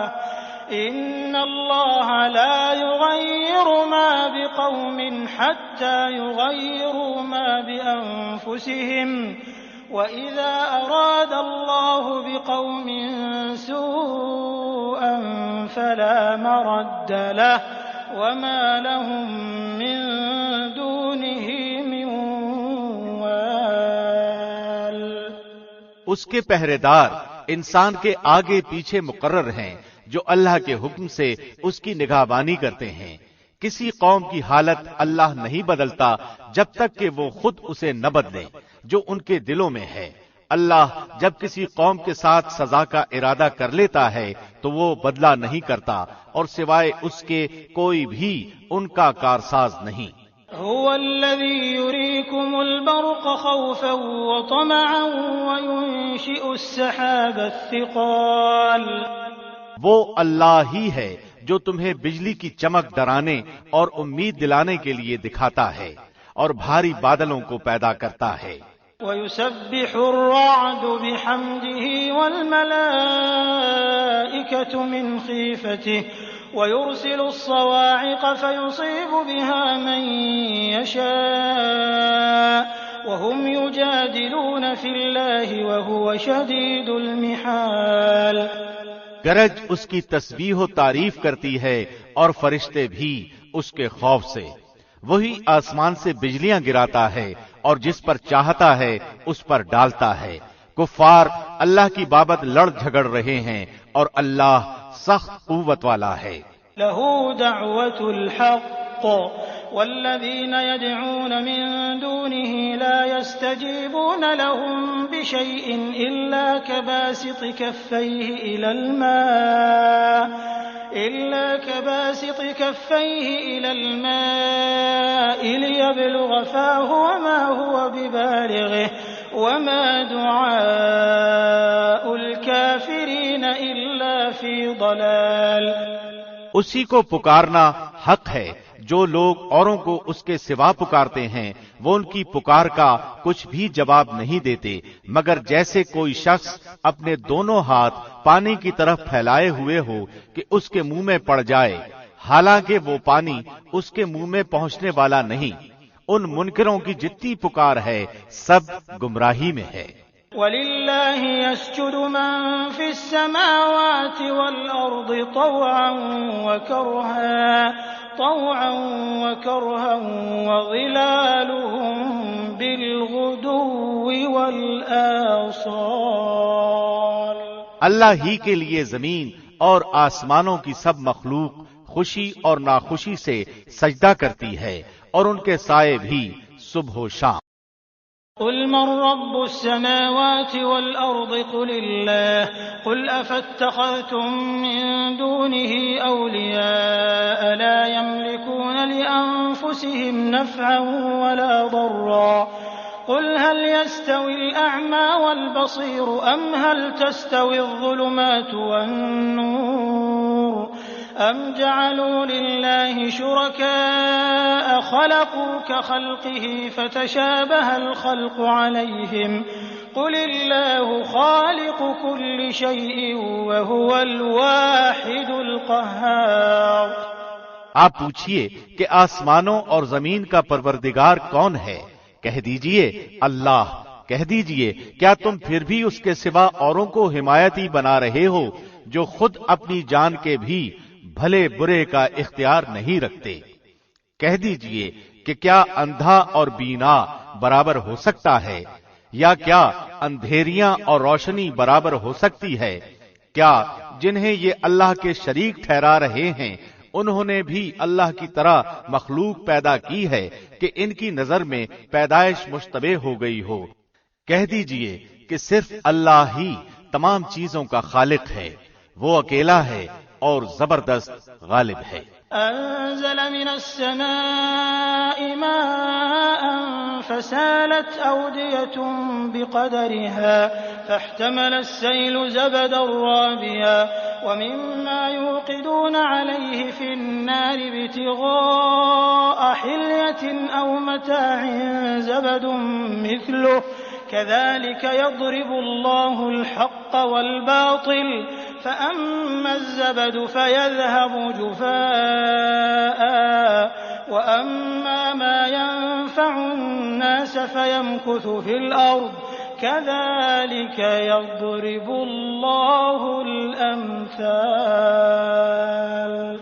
ان الله لا يغير ما بقوم حتى يغيروا ما بانفسهم واذا اراد الله بقوم سوءا فلا مرد له وما لهم من دونه من وال۔ اس کے پہرے دار انسان کے آگے پیچھے مقرر ہیں جو اللہ کے حکم سے اس کی نگہبانی کرتے ہیں۔ کسی قوم کی حالت اللہ نہیں بدلتا جب تک کہ وہ خود اسے نہ بدلے جو ان کے دلوں میں ہے۔ اللہ جب کسی قوم کے ساتھ سزا کا ارادہ کر لیتا ہے تو وہ بدلہ نہیں کرتا، اور سوائے اس کے کوئی بھی ان کا کارساز نہیں۔ هو الذي يريكم البرق خوفا وطمعا وينشئ السحاب الثقال۔ وہ اللہ ہی ہے جو تمہیں بجلی کی چمک ڈرانے اور امید دلانے کے لیے دکھاتا ہے، اور بھاری بادلوں کو پیدا کرتا ہے۔ وَيُسَبِّحُ الرَّعْدُ بِحَمْدِهِ وَالْمَلَائِكَةُ مِنْ خِيفَتِهِ وَيُرْسِلُ الصَّوَاعِقَ فَيُصِيبُ بِهَا مَن يَشَاءُ وَهُمْ يُجَادِلُونَ فِي اللَّهِ وَهُوَ شَدِيدُ الْمِحَالِ۔ گرج اس کی تسبیح و تعریف کرتی ہے اور فرشتے بھی اس کے خوف سے۔ وہی آسمان سے بجلیاں گراتا ہے اور جس پر چاہتا ہے اس پر ڈالتا ہے۔ کفار اللہ کی بابت لڑ جھگڑ رہے ہیں اور اللہ سخت قوت والا ہے۔ لَهُ دَعْوَةُ الْحَقِّ وَالَّذِينَ يَدْعُونَ مِن دُونِهِ لَا يَسْتَجِيبُونَ لَهُم بِشَيْءٍ إِلَّا كَبَاسِطِ كَفَّيْهِ إِلَى الْمَاءِ لِيَبْلُغَ فَاهُ وَمَا هُوَ بِبَالِغِهِ وَمَا دُعَاءُ الْكَافِرِينَ إِلَّا فِي ضَلَالٍ۔ اسی کو پکارنا حق ہے۔ جو لوگ اوروں کو اس کے سوا پکارتے ہیں وہ ان کی پکار کا کچھ بھی جواب نہیں دیتے، مگر جیسے کوئی شخص اپنے دونوں ہاتھ پانی کی طرف پھیلائے ہوئے ہو کہ اس کے منہ میں پڑ جائے، حالانکہ وہ پانی اس کے منہ میں پہنچنے والا نہیں۔ ان منکروں کی جتنی پکار ہے سب گمراہی میں ہے۔ وَلِلَّهِ يَسْجُدُ مَن فِي السَّمَاوَاتِ وَالْأَرْضِ طَوْعًا وَكَرْهًا وَظِلَالُهُم بِالْغُدُوِّ وَالْآصَالِ۔ اللہ ہی کے لیے زمین اور آسمانوں کی سب مخلوق خوشی اور ناخوشی سے سجدہ کرتی ہے، اور ان کے سائے بھی صبح و شام۔ قل من رب السماوات والأرض قل الله قل أفاتخذتم من دونه أولياء لا يملكون لأنفسهم نفعا ولا ضرا قل هل يستوي الأعمى والبصير أم هل تستوي الظلمات والنور أم جعلوا لله شركاء خلقوا كخلقه فتشابه الخلق عليهم قل الله خالق كل شيء وهو الواحد القهار۔ آپ پوچھئے کہ آسمانوں اور زمین کا پروردگار کون ہے؟ کہہ دیجئے اللہ۔ کہہ دیجئے کیا تم پھر بھی اس کے سوا اوروں کو حمایتی بنا رہے ہو جو خود اپنی جان کے بھی بھلے برے کا اختیار نہیں رکھتے؟ کہہ دیجئے کہ کیا اندھا اور بینا برابر ہو سکتا ہے، یا کیا اندھیریاں اور روشنی برابر ہو سکتی ہے؟ کیا جنہیں یہ اللہ کے شریک ٹھہرا رہے ہیں انہوں نے بھی اللہ کی طرح مخلوق پیدا کی ہے کہ ان کی نظر میں پیدائش مشتبہ ہو گئی ہو؟ کہہ دیجئے کہ صرف اللہ ہی تمام چیزوں کا خالق ہے، وہ اکیلا ہے اور زبردست غالب ہے۔ أنزل من السماء ماء فسالت أودية بقدرها فاحتمل السيل زبدا رابيا ومما يوقدون عليه في النار ابتغاء حلية أو متاع زبد مثله كذلك يضرب الله الحق والباطل فأما الزبد فيذهب جفاء وأما ما ينفع الناس فيمكث في الأرض كذلك يضرب الله الأمثال۔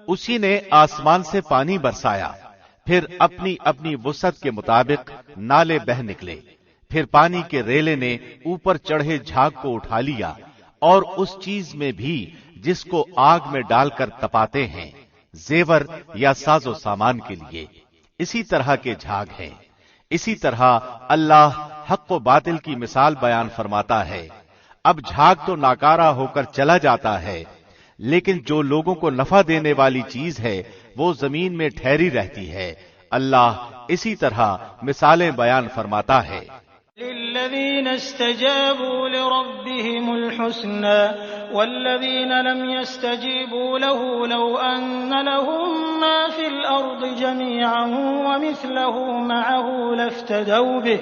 اسی نے آسمان سے پانی برسایا، پھر اپنی اپنی وسعت کے مطابق نالے بہہ نکلے، پھر پانی کے ریلے نے اوپر چڑھے جھاگ کو اٹھا لیا، اور اس چیز میں بھی جس کو آگ میں ڈال کر تپاتے ہیں، زیور یا ساز و سامان کے لیے، اسی طرح کے جھاگ ہیں۔ اسی طرح اللہ حق و باطل کی مثال بیان فرماتا ہے۔ اب جھاگ تو ناکارہ ہو کر چلا جاتا ہے، لیکن جو لوگوں کو نفع دینے والی چیز ہے وہ زمین میں ٹھہری رہتی ہے۔ اللہ اسی طرح مثالیں بیان فرماتا ہے۔ للذين استجابوا لربهم الحسنى والذين لم يستجيبوا له لو أن لهم ما في الأرض جميعا ومثله معه لافتدوا به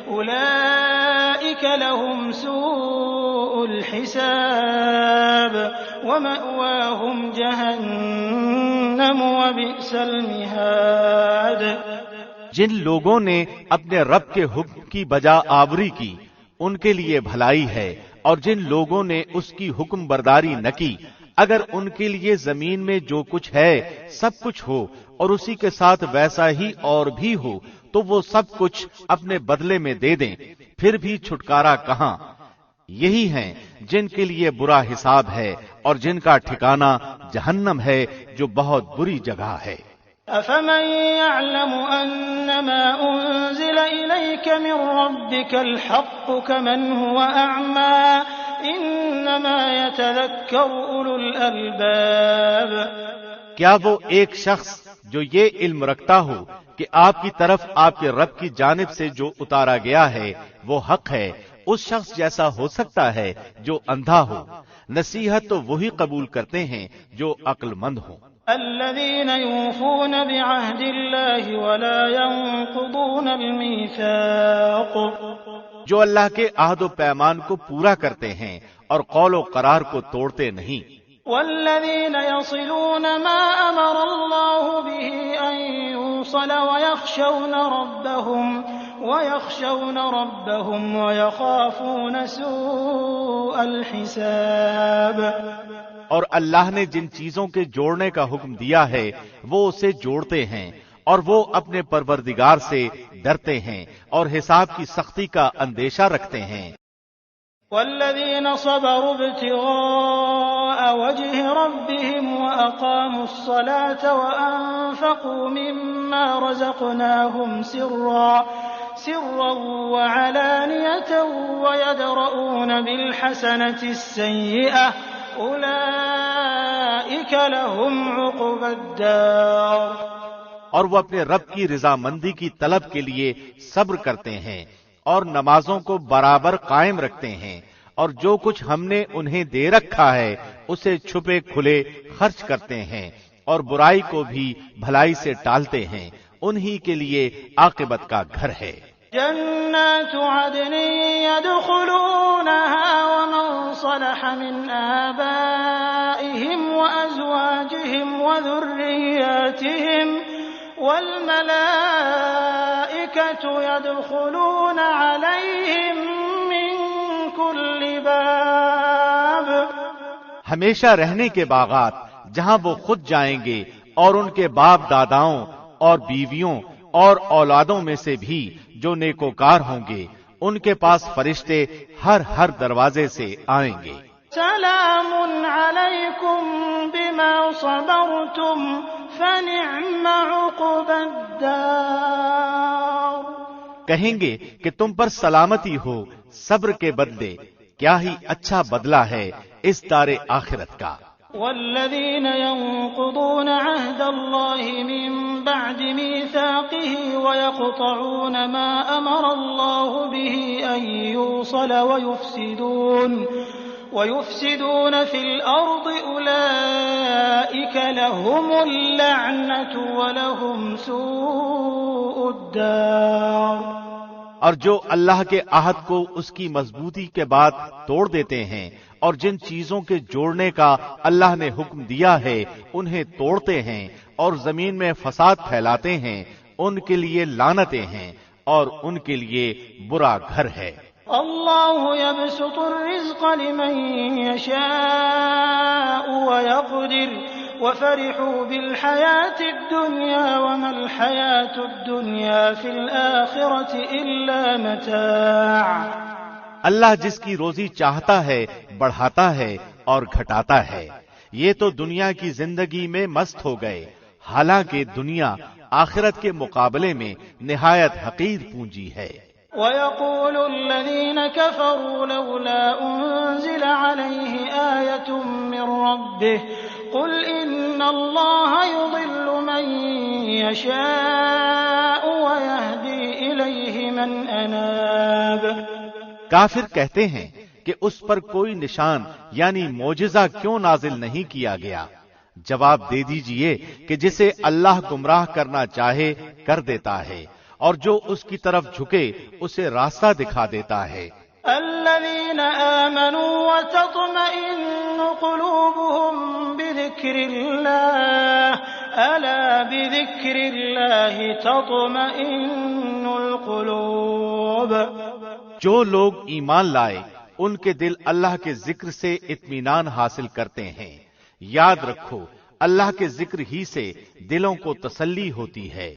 أولئك لهم سوء الحساب ومأواهم جهنم وبئس المهاد۔ جن لوگوں نے اپنے رب کے حکم کی بجا آوری کی ان کے لیے بھلائی ہے، اور جن لوگوں نے اس کی حکم برداری نہ کی اگر ان کے لیے زمین میں جو کچھ ہے سب کچھ ہو اور اسی کے ساتھ ویسا ہی اور بھی ہو تو وہ سب کچھ اپنے بدلے میں دے دیں، پھر بھی چھٹکارا کہاں؟ یہی ہیں جن کے لیے برا حساب ہے اور جن کا ٹھکانہ جہنم ہے جو بہت بری جگہ ہے۔ أفمن يعلم أنما أنزل إليك من ربك الحق كمن هو أعمى إنما يتذكر أولو الألباب۔ کیا وہ ایک شخص جو یہ علم رکھتا ہو کہ آپ کی طرف آپ کے رب کی جانب سے جو اتارا گیا ہے وہ حق ہے، اس شخص جیسا ہو سکتا ہے جو اندھا ہو؟ نصیحت تو وہی قبول کرتے ہیں جو عقل مند ہوں۔ الذين يوفون بعهد الله ولا ينقضون الميثاق، جو اللہ کے عہد و پیمان کو پورا کرتے ہیں اور قول و قرار کو توڑتے نہیں۔ والذین یصلون ما امر اللہ به ان یوصل ویخشون ربهم ویخافون سوء الحساب۔ اور اللہ نے جن چیزوں کے جوڑنے کا حکم دیا ہے وہ اسے جوڑتے ہیں، اور وہ اپنے پروردگار سے ڈرتے ہیں اور حساب کی سختی کا اندیشہ رکھتے ہیں۔ والذین صبروا ابتغاء وجه ربهم وأقاموا الصلاة وأنفقوا مما رزقناهم سرا وعلانية ويدرؤون بالحسنة السيئة أولئك لهم عقبى الدار۔ اور وہ اپنے رب کی رضامندی کی طلب کے لیے صبر کرتے ہیں اور نمازوں کو برابر قائم رکھتے ہیں، اور جو کچھ ہم نے انہیں دے رکھا ہے اسے چھپے کھلے خرچ کرتے ہیں، اور برائی کو بھی بھلائی سے ٹالتے ہیں، انہی کے لیے عاقبت کا گھر ہے۔ جنات عدن يدخلونها ومن صلح من آبائهم وأزواجهم وذرياتهم والملائكة يدخلون عليهم من كل باب۔ ہمیشہ رہنے کے باغات جہاں وہ خود جائیں گے، اور ان کے باپ داداؤں اور بیویوں اور اولادوں میں سے بھی جو نیکوکار ہوں گے، ان کے پاس فرشتے ہر دروازے سے آئیں گے۔ سلام علیکم بما صبرتم فنعم عقبى الدار۔ کہیں گے کہ تم پر سلامتی ہو صبر کے بدلے، کیا ہی اچھا بدلہ ہے اس دار آخرت کا۔ والذین ينقضون عهد الله من بعد ميثاقه ويقطعون ما امر الله به ان يوصل ويفسدون في الارض اولئك لهم اللعنة ولهم سوء الدار۔ اور جو اللہ کے عہد کو اس کی مضبوطی کے بعد توڑ دیتے ہیں اور جن چیزوں کے جوڑنے کا اللہ نے حکم دیا ہے انہیں توڑتے ہیں اور زمین میں فساد پھیلاتے ہیں، ان کے لیے لعنتیں ہیں اور ان کے لیے برا گھر ہے۔ اللہ یبسط الرزق لمن یشاء ویقدر وفرحوا بالحیاة الدنیا وما الحیاة الدنیا فی الآخرة الا متاع۔ اللہ جس کی روزی چاہتا ہے بڑھاتا ہے اور گھٹاتا ہے، یہ تو دنیا کی زندگی میں مست ہو گئے، حالانکہ دنیا آخرت کے مقابلے میں نہایت حقیر پونجی ہے۔ وَيَقُولُ الَّذِينَ كَفَرُوا لَوْلَا أُنزِلَ عَلَيْهِ آيَةٌ مِّن رَّبِّهِ قُلْ إِنَّ اللَّهَ يُضِلُّ مَن يَشَاءُ وَيَهْدِي إِلَيْهِ مَنْ أَنَابَ۔ کافر کہتے ہیں کہ اس پر کوئی نشان یعنی معجزہ کیوں نازل نہیں کیا گیا؟ جواب دے دیجئے کہ جسے اللہ گمراہ کرنا چاہے کر دیتا ہے، اور جو اس کی طرف جھکے اسے راستہ دکھا دیتا ہے۔ الذين آمنوا وتطمئن قلوبهم بذكر الله ألا بذكر الله تطمئن القلوب۔ جو لوگ ایمان لائے ان کے دل اللہ کے ذکر سے اطمینان حاصل کرتے ہیں۔ یاد رکھو اللہ کے ذکر ہی سے دلوں کو تسلی ہوتی ہے۔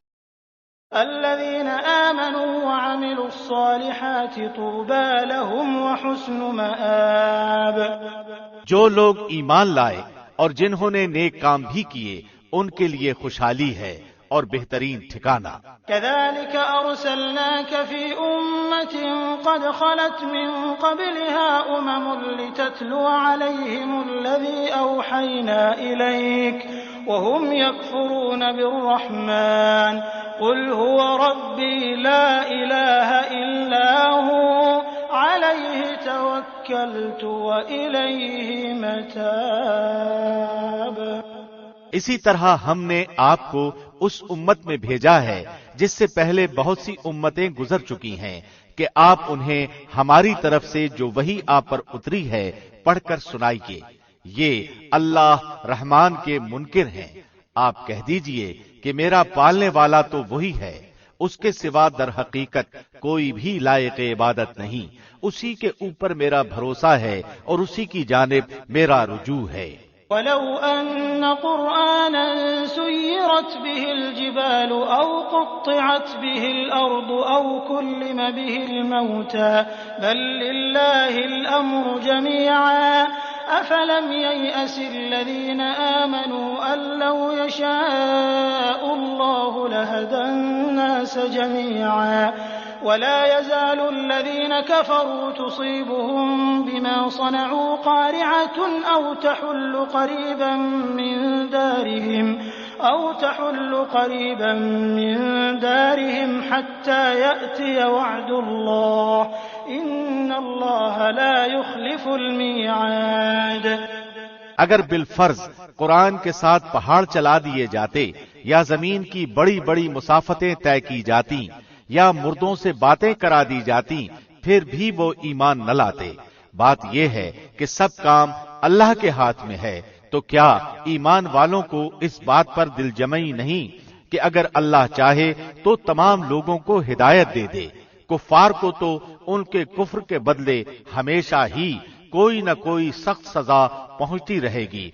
الذين آمنوا وعملوا الصالحات طوبى لهم وحسن مآب۔ جو لوگ ایمان لائے اور جنہوں نے نیک کام بھی کیے ان کے لیے خوشحالی ہے اور بہترین ٹھکانہ۔ كذلك أرسلناك في أمة قد خلت من قبلها لتتلو عليهم الذي أوحينا إليك وهم يكفرون بالرحمن قل هو ربي لا إله إلا هو عليه توكلت وإليه متاب۔ اسی طرح ہم نے آپ کو اس امت میں بھیجا ہے جس سے پہلے بہت سی امتیں گزر چکی ہیں کہ آپ انہیں ہماری طرف سے جو وحی آپ پر اتری ہے پڑھ کر سنائیے، یہ اللہ رحمان کے منکر ہیں۔ آپ کہہ دیجئے کہ میرا پالنے والا تو وہی ہے، اس کے سوا در حقیقت کوئی بھی لائق عبادت نہیں، اسی کے اوپر میرا بھروسہ ہے اور اسی کی جانب میرا رجوع ہے۔ وَلَوْ أَنَّ قُرْآنًا سُيِّرَتْ بِهِ الْجِبَالُ أَوْ قُطِّعَتْ بِهِ الْأَرْضُ أَوْ كُلِّمَ بِهِ الْمَوْتَى بَل لِّلَّهِ الْأَمْرُ جَمِيعًا أَفَلَمْ يَيْأَسِ الَّذِينَ آمَنُوا أَن لَّوْ يَشَاءُ اللَّهُ لَهَدَى النَّاسَ جَمِيعًا وَلَا يَزَالُ الَّذِينَ كَفَرُوا تُصِيبُهُم بِمَا صَنَعُوا قَارِعَةٌ أَوْ تَحُلُّ قَرِيبًا مِّن دَارِهِمْ حَتَّىٰ يَأْتِيَ وَعْدُ اللَّهِ إِنَّ اللَّهَ لَا يُخْلِفُ الْمِيعَادَ۔ اگر بالفرض قرآن کے ساتھ پہاڑ چلا دیے جاتے یا زمین کی بڑی بڑی مسافتیں طے کی جاتی یا مردوں سے باتیں کرا دی جاتی پھر بھی وہ ایمان نہ لاتے۔ بات یہ ہے کہ سب کام اللہ کے ہاتھ میں ہے، تو کیا ایمان والوں کو اس بات پر دل جمعی نہیں کہ اگر اللہ چاہے تو تمام لوگوں کو ہدایت دے دے؟ کفار کو تو ان کے کفر کے بدلے ہمیشہ ہی کوئی نہ کوئی سخت سزا پہنچتی رہے گی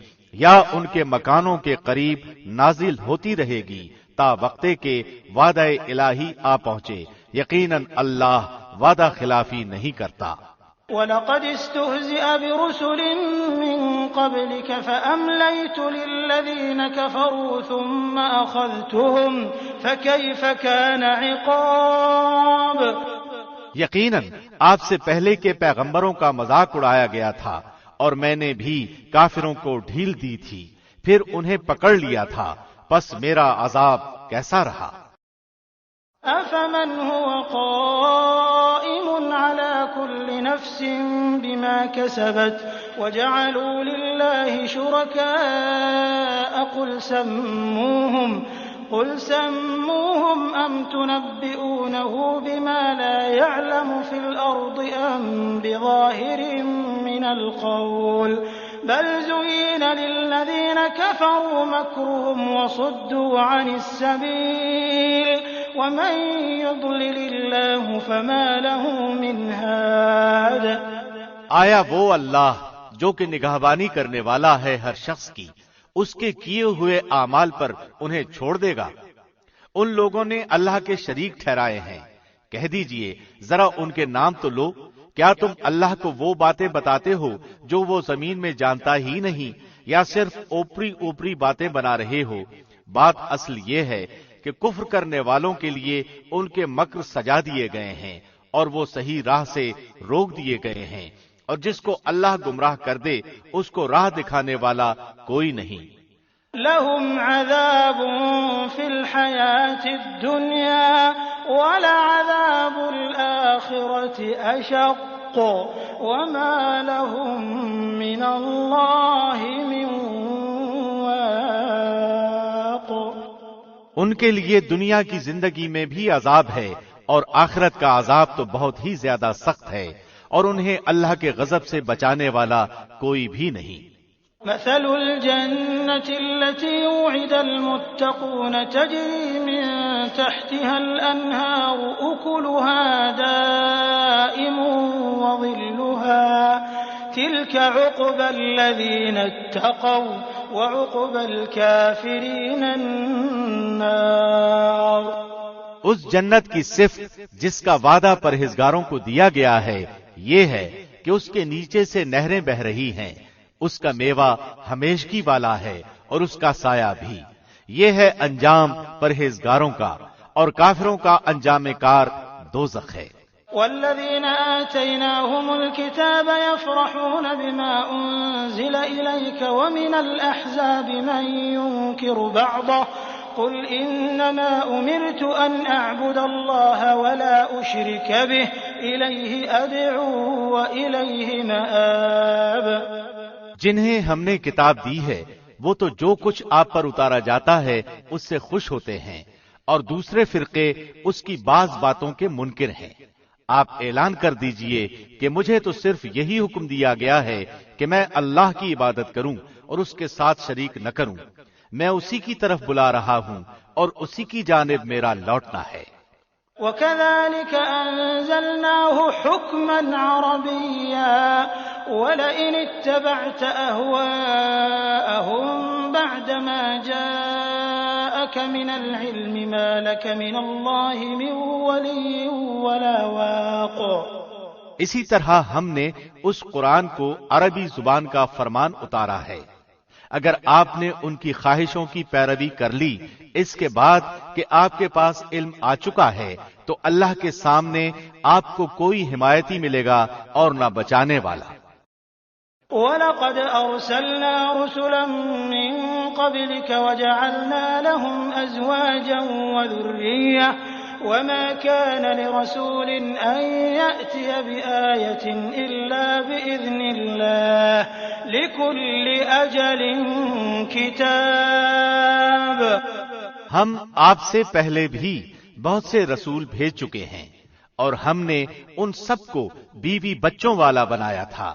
یا ان کے مکانوں کے قریب نازل ہوتی رہے گی تا وقتے کے وعدہ الہی آ پہنچے۔ یقیناً اللہ وعدہ خلافی نہیں کرتا۔ وَلَقَدِ اسْتُهْزِئَ بِرُسُلٍ مِّن قَبْلِكَ فَأَمْلَيْتُ لِلَّذِينَ كَفَرُوا ثُمَّ أَخَذْتُهُمْ فَكَيْفَ كَانَ عِقَابِ۔ یقیناً آپ سے پہلے کے پیغمبروں کا مذاق اڑایا گیا تھا اور میں نے بھی کافروں کو ڈھیل دی تھی، پھر انہیں پکڑ لیا تھا، پس میرا عذاب کیسا رہا۔ أَفَمَنْ هُوَ قَائِمٌ عَلَى كُلِّ نَفْسٍ بِمَا كَسَبَتْ وَجَعَلُوا لِلَّهِ شُرَكَاءَ قُلْ سَمُّوهُمْ أَمْ تُنَبِّئُونَهُ بِمَا لَا يَعْلَمُ فِي الْأَرْضِ أَمْ بِظَاهِرٍ مِّنَ الْقَوْلِ بَلْ زُيِّنَ لِلَّذِينَ كَفَرُوا مَكْرُهُمْ وَصُدُّوا عَنِ السَّبِيلِ وَمَن يُضْلِلِ اللَّهُ فَمَا لَهُ مِنْ هَادٍ۔ آیا وہ اللہ جو کہ نگہبانی کرنے والا ہے ہر شخص کی، اس کے کیے ہوئے اعمال پر انہیں چھوڑ دے گا؟ ان لوگوں نے اللہ کے شریک ٹھہرائے ہیں۔ کہہ دیجئے ذرا ان کے نام تو لو۔ کیا تم اللہ کو وہ باتیں بتاتے ہو جو وہ زمین میں جانتا ہی نہیں، یا صرف اوپری اوپری باتیں بنا رہے ہو؟ بات اصل یہ ہے کہ کفر کرنے والوں کے لیے ان کے مکر سجا دیے گئے ہیں اور وہ صحیح راہ سے روک دیے گئے ہیں، اور جس کو اللہ گمراہ کر دے اس کو راہ دکھانے والا کوئی نہیں۔ لَهُمْ عَذَابٌ فِي الْحَيَاةِ الدُّنْيَا وَلَعَذَابُ الْآخِرَةِ أَشَقُّ وَمَا لَهُم مِّنَ اللَّهِ مِن وَاقٍ۔ ان کے لیے دنیا کی زندگی میں بھی عذاب ہے اور آخرت کا عذاب تو بہت ہی زیادہ سخت ہے، اور انہیں اللہ کے غضب سے بچانے والا کوئی بھی نہیں۔ مثل الجنة التي وعد المتقون تجري من تحتها الأنهار أكلها دائم وظلها تلك عقبى الذين اتقوا وعقبى الكافرين النار۔ اس جنت کی صفت جس کا وعدہ پرہیزگاروں کو دیا گیا ہے یہ ہے کہ اس کے نیچے سے نہریں بہ رہی ہیں، اس کا میوہ ہمیشگی والا ہے اور اس کا سایہ بھی۔ یہ ہے انجام پرہیزگاروں کا، اور کافروں کا انجام کار دوزخ ہے۔ والذين آتيناهم الكتاب يفرحون بما أنزل إليك ومن الأحزاب من ينكر بعضه قل إنما أمرت أن أعبد الله ولا أشرك به إليه أدعو وإليه مآب۔ جنہیں ہم نے کتاب دی ہے وہ تو جو کچھ آپ پر اتارا جاتا ہے اس سے خوش ہوتے ہیں، اور دوسرے فرقے اس کی بعض باتوں کے منکر ہیں۔ آپ اعلان کر دیجئے کہ مجھے تو صرف یہی حکم دیا گیا ہے کہ میں اللہ کی عبادت کروں اور اس کے ساتھ شریک نہ کروں. میں اسی کی طرف بلا رہا ہوں اور اسی کی جانب میرا لوٹنا ہے. وَكَذَلِكَ أَنزَلْنَاهُ حُكْمًا عَرَبِيًّا وَلَئِنِ اتَّبَعْتَ أَهْوَاءَهُمْ بَعْدَمَا جَاءَكَ مِنَ الْعِلْمِ مَا لَكَ مِنَ اللَّهِ مِنْ وَلِيٍّ وَلَا وَاقٍ. اسی طرح ہم نے اس قرآن کو عربی زبان کا فرمان اتارا ہے. اگر آپ نے ان کی خواہشوں کی پیروی کر لی اس کے بعد کہ آپ کے پاس علم آ چکا ہے تو اللہ کے سامنے آپ کو کوئی حمایتی ملے گا اور نہ بچانے والا. وَلَقَدْ أَرْسَلْنَا رُسُلًا مِّن قَبْلِكَ وَجَعَلْنَا لَهُمْ أَزْوَاجًا وَذُرِّيَّةً وَمَا كَانَ لِرَسُولٍ أَن يَأْتِيَ بِآيَةٍ إِلَّا بِإِذْنِ اللَّهِ لِكُلِّ أَجَلٍ كِتَابٌ. ہم آپ سے پہلے بھی بہت سے رسول بھیج چکے ہیں اور ہم نے ان سب کو بیوی بچوں والا بنایا تھا.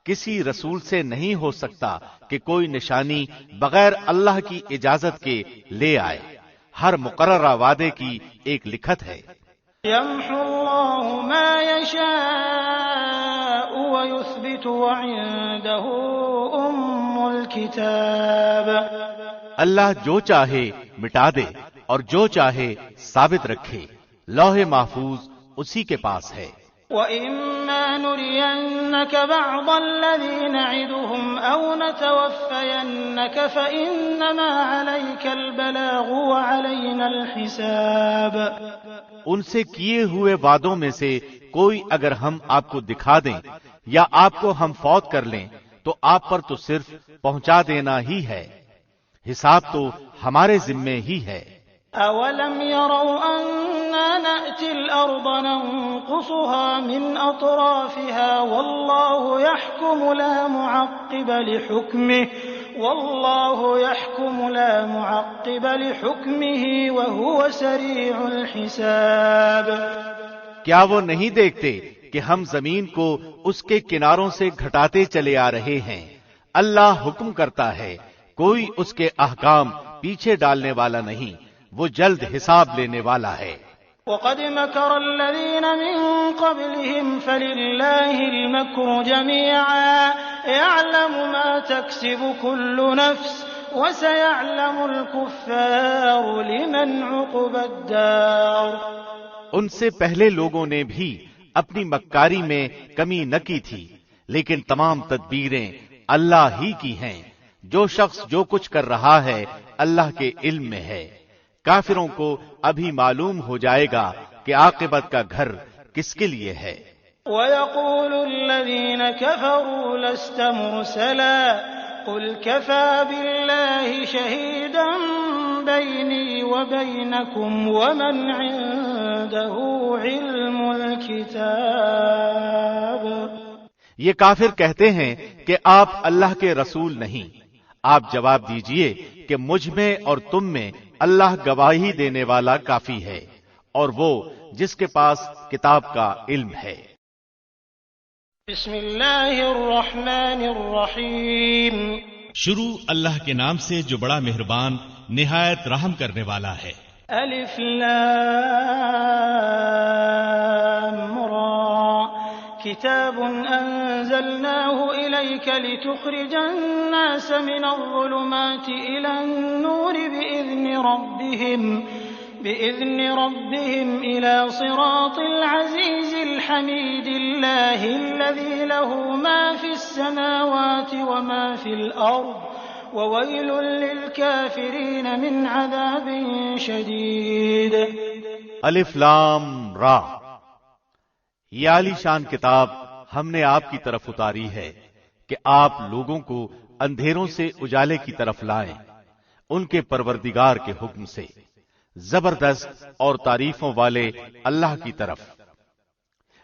کسی رسول سے نہیں ہو سکتا کہ کوئی نشانی بغیر اللہ کی اجازت کے لے آئے. ہر مقررہ وعدے کی ایک لکھت ہے. يَمْحُو اللَّهُ مَا يَشَاءُ وَيُثْبِتُ وَعِندَهُ أُمُّ الْكِتَابِ. اللہ جو چاہے مٹا دے اور جو چاہے ثابت رکھے. لوح محفوظ اسی کے پاس ہے. وَإِمَّا نُرِيَنَّكَ بَعْضَ الَّذِي نَعِدُهُمْ أَوْ نَتَوَفَّيَنَّكَ فَإِنَّمَا عَلَيْكَ الْبَلَاغُ وَعَلَيْنَا الْحِسَابُ. ان سے کیے ہوئے وعدوں میں سے کوئی اگر ہم آپ کو دکھا دیں یا آپ کو ہم فوت کر لیں تو آپ پر تو صرف پہنچا دینا ہی ہے. حساب تو ہمارے ذمے ہی ہے. أَوَلَمْ يَرَوْا أَنَّا نَأْتِي الْأَرْضَ نَنقُصُهَا مِنْ أَطْرَافِهَا وَاللَّهُ يَحْكُمُ لَا مُعَقِّبَ لِحُكْمِهِ وَهُوَ سَرِيعُ الْحِسَابِ. کیا وہ نہیں دیکھتے کہ ہم زمین کو اس کے کناروں سے گھٹاتے چلے آ رہے ہیں؟ اللہ حکم کرتا ہے، کوئی اس کے احکام پیچھے ڈالنے والا نہیں. وہ جلد حساب لینے والا ہے. وَقَدْ مَكَرَ الَّذِينَ مِن قَبْلِهِمْ فَلِلَّهِ الْمَكْرُ جَمِيعًا يَعْلَمُ مَا تَكْسِبُ كُلُّ نَفْسٍ وَسَيَعْلَمُ الْكُفَّارُ لِمَنْ عُقْبَى الدَّارِ. ان سے پہلے لوگوں نے بھی اپنی مکاری میں کمی نہ کی تھی، لیکن تمام تدبیریں اللہ ہی کی ہیں. جو شخص جو کچھ کر رہا ہے اللہ کے علم میں ہے. کافروں کو ابھی معلوم ہو جائے گا کہ عاقبت کا گھر کس کے لیے ہے. وَيَقُولُ الَّذِينَ كَفَرُوا لَسْتَ مُرْسَلًا قُلْ كَفَى بِاللَّهِ شَهِيدًا بَيْنِي وَبَيْنَكُمْ وَمَنْ عِندَهُ عِلْمُ الْكِتَابِ. یہ کافر کہتے ہیں کہ آپ اللہ کے رسول نہیں. آپ جواب دیجئے کہ مجھ میں اور تم میں اللہ گواہی دینے والا کافی ہے اور وہ جس کے پاس کتاب کا علم ہے. بسم اللہ الرحمن الرحیم. شروع اللہ کے نام سے جو بڑا مہربان نہایت رحم کرنے والا ہے. الف لام را كتاب أنزلناه إليك لتخرج الناس من الظلمات إلى النور بإذن ربهم إلى صراط العزيز الحميد الله الذي له ما في السماوات وما في الأرض وويل للكافرين من عذاب شديد. الف لام را. یہ عالی شان کتاب ہم نے آپ کی طرف اتاری ہے کہ آپ لوگوں کو اندھیروں سے اجالے کی طرف لائیں ان کے پروردگار کے حکم سے، زبردست اور تعریفوں والے اللہ کی طرف.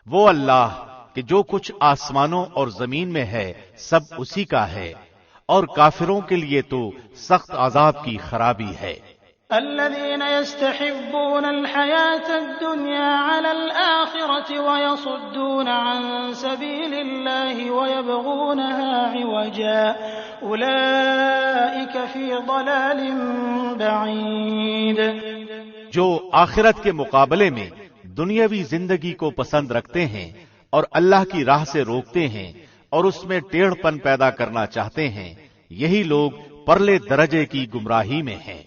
وہ اللہ کہ جو کچھ آسمانوں اور زمین میں ہے سب اسی کا ہے اور کافروں کے لیے تو سخت عذاب کی خرابی ہے. الذين يستحبون الحياة الدنيا على الآخرة ويصدون عن سبيل الله ويبغونها عوجا أولئك في ضلال بعيد. جو آخرت کے مقابلے میں دنیاوی زندگی کو پسند رکھتے ہیں اور اللہ کی راہ سے روکتے ہیں اور اس میں ٹیڑھ پن پیدا کرنا چاہتے ہیں، یہی لوگ پرلے درجے کی گمراہی میں ہیں.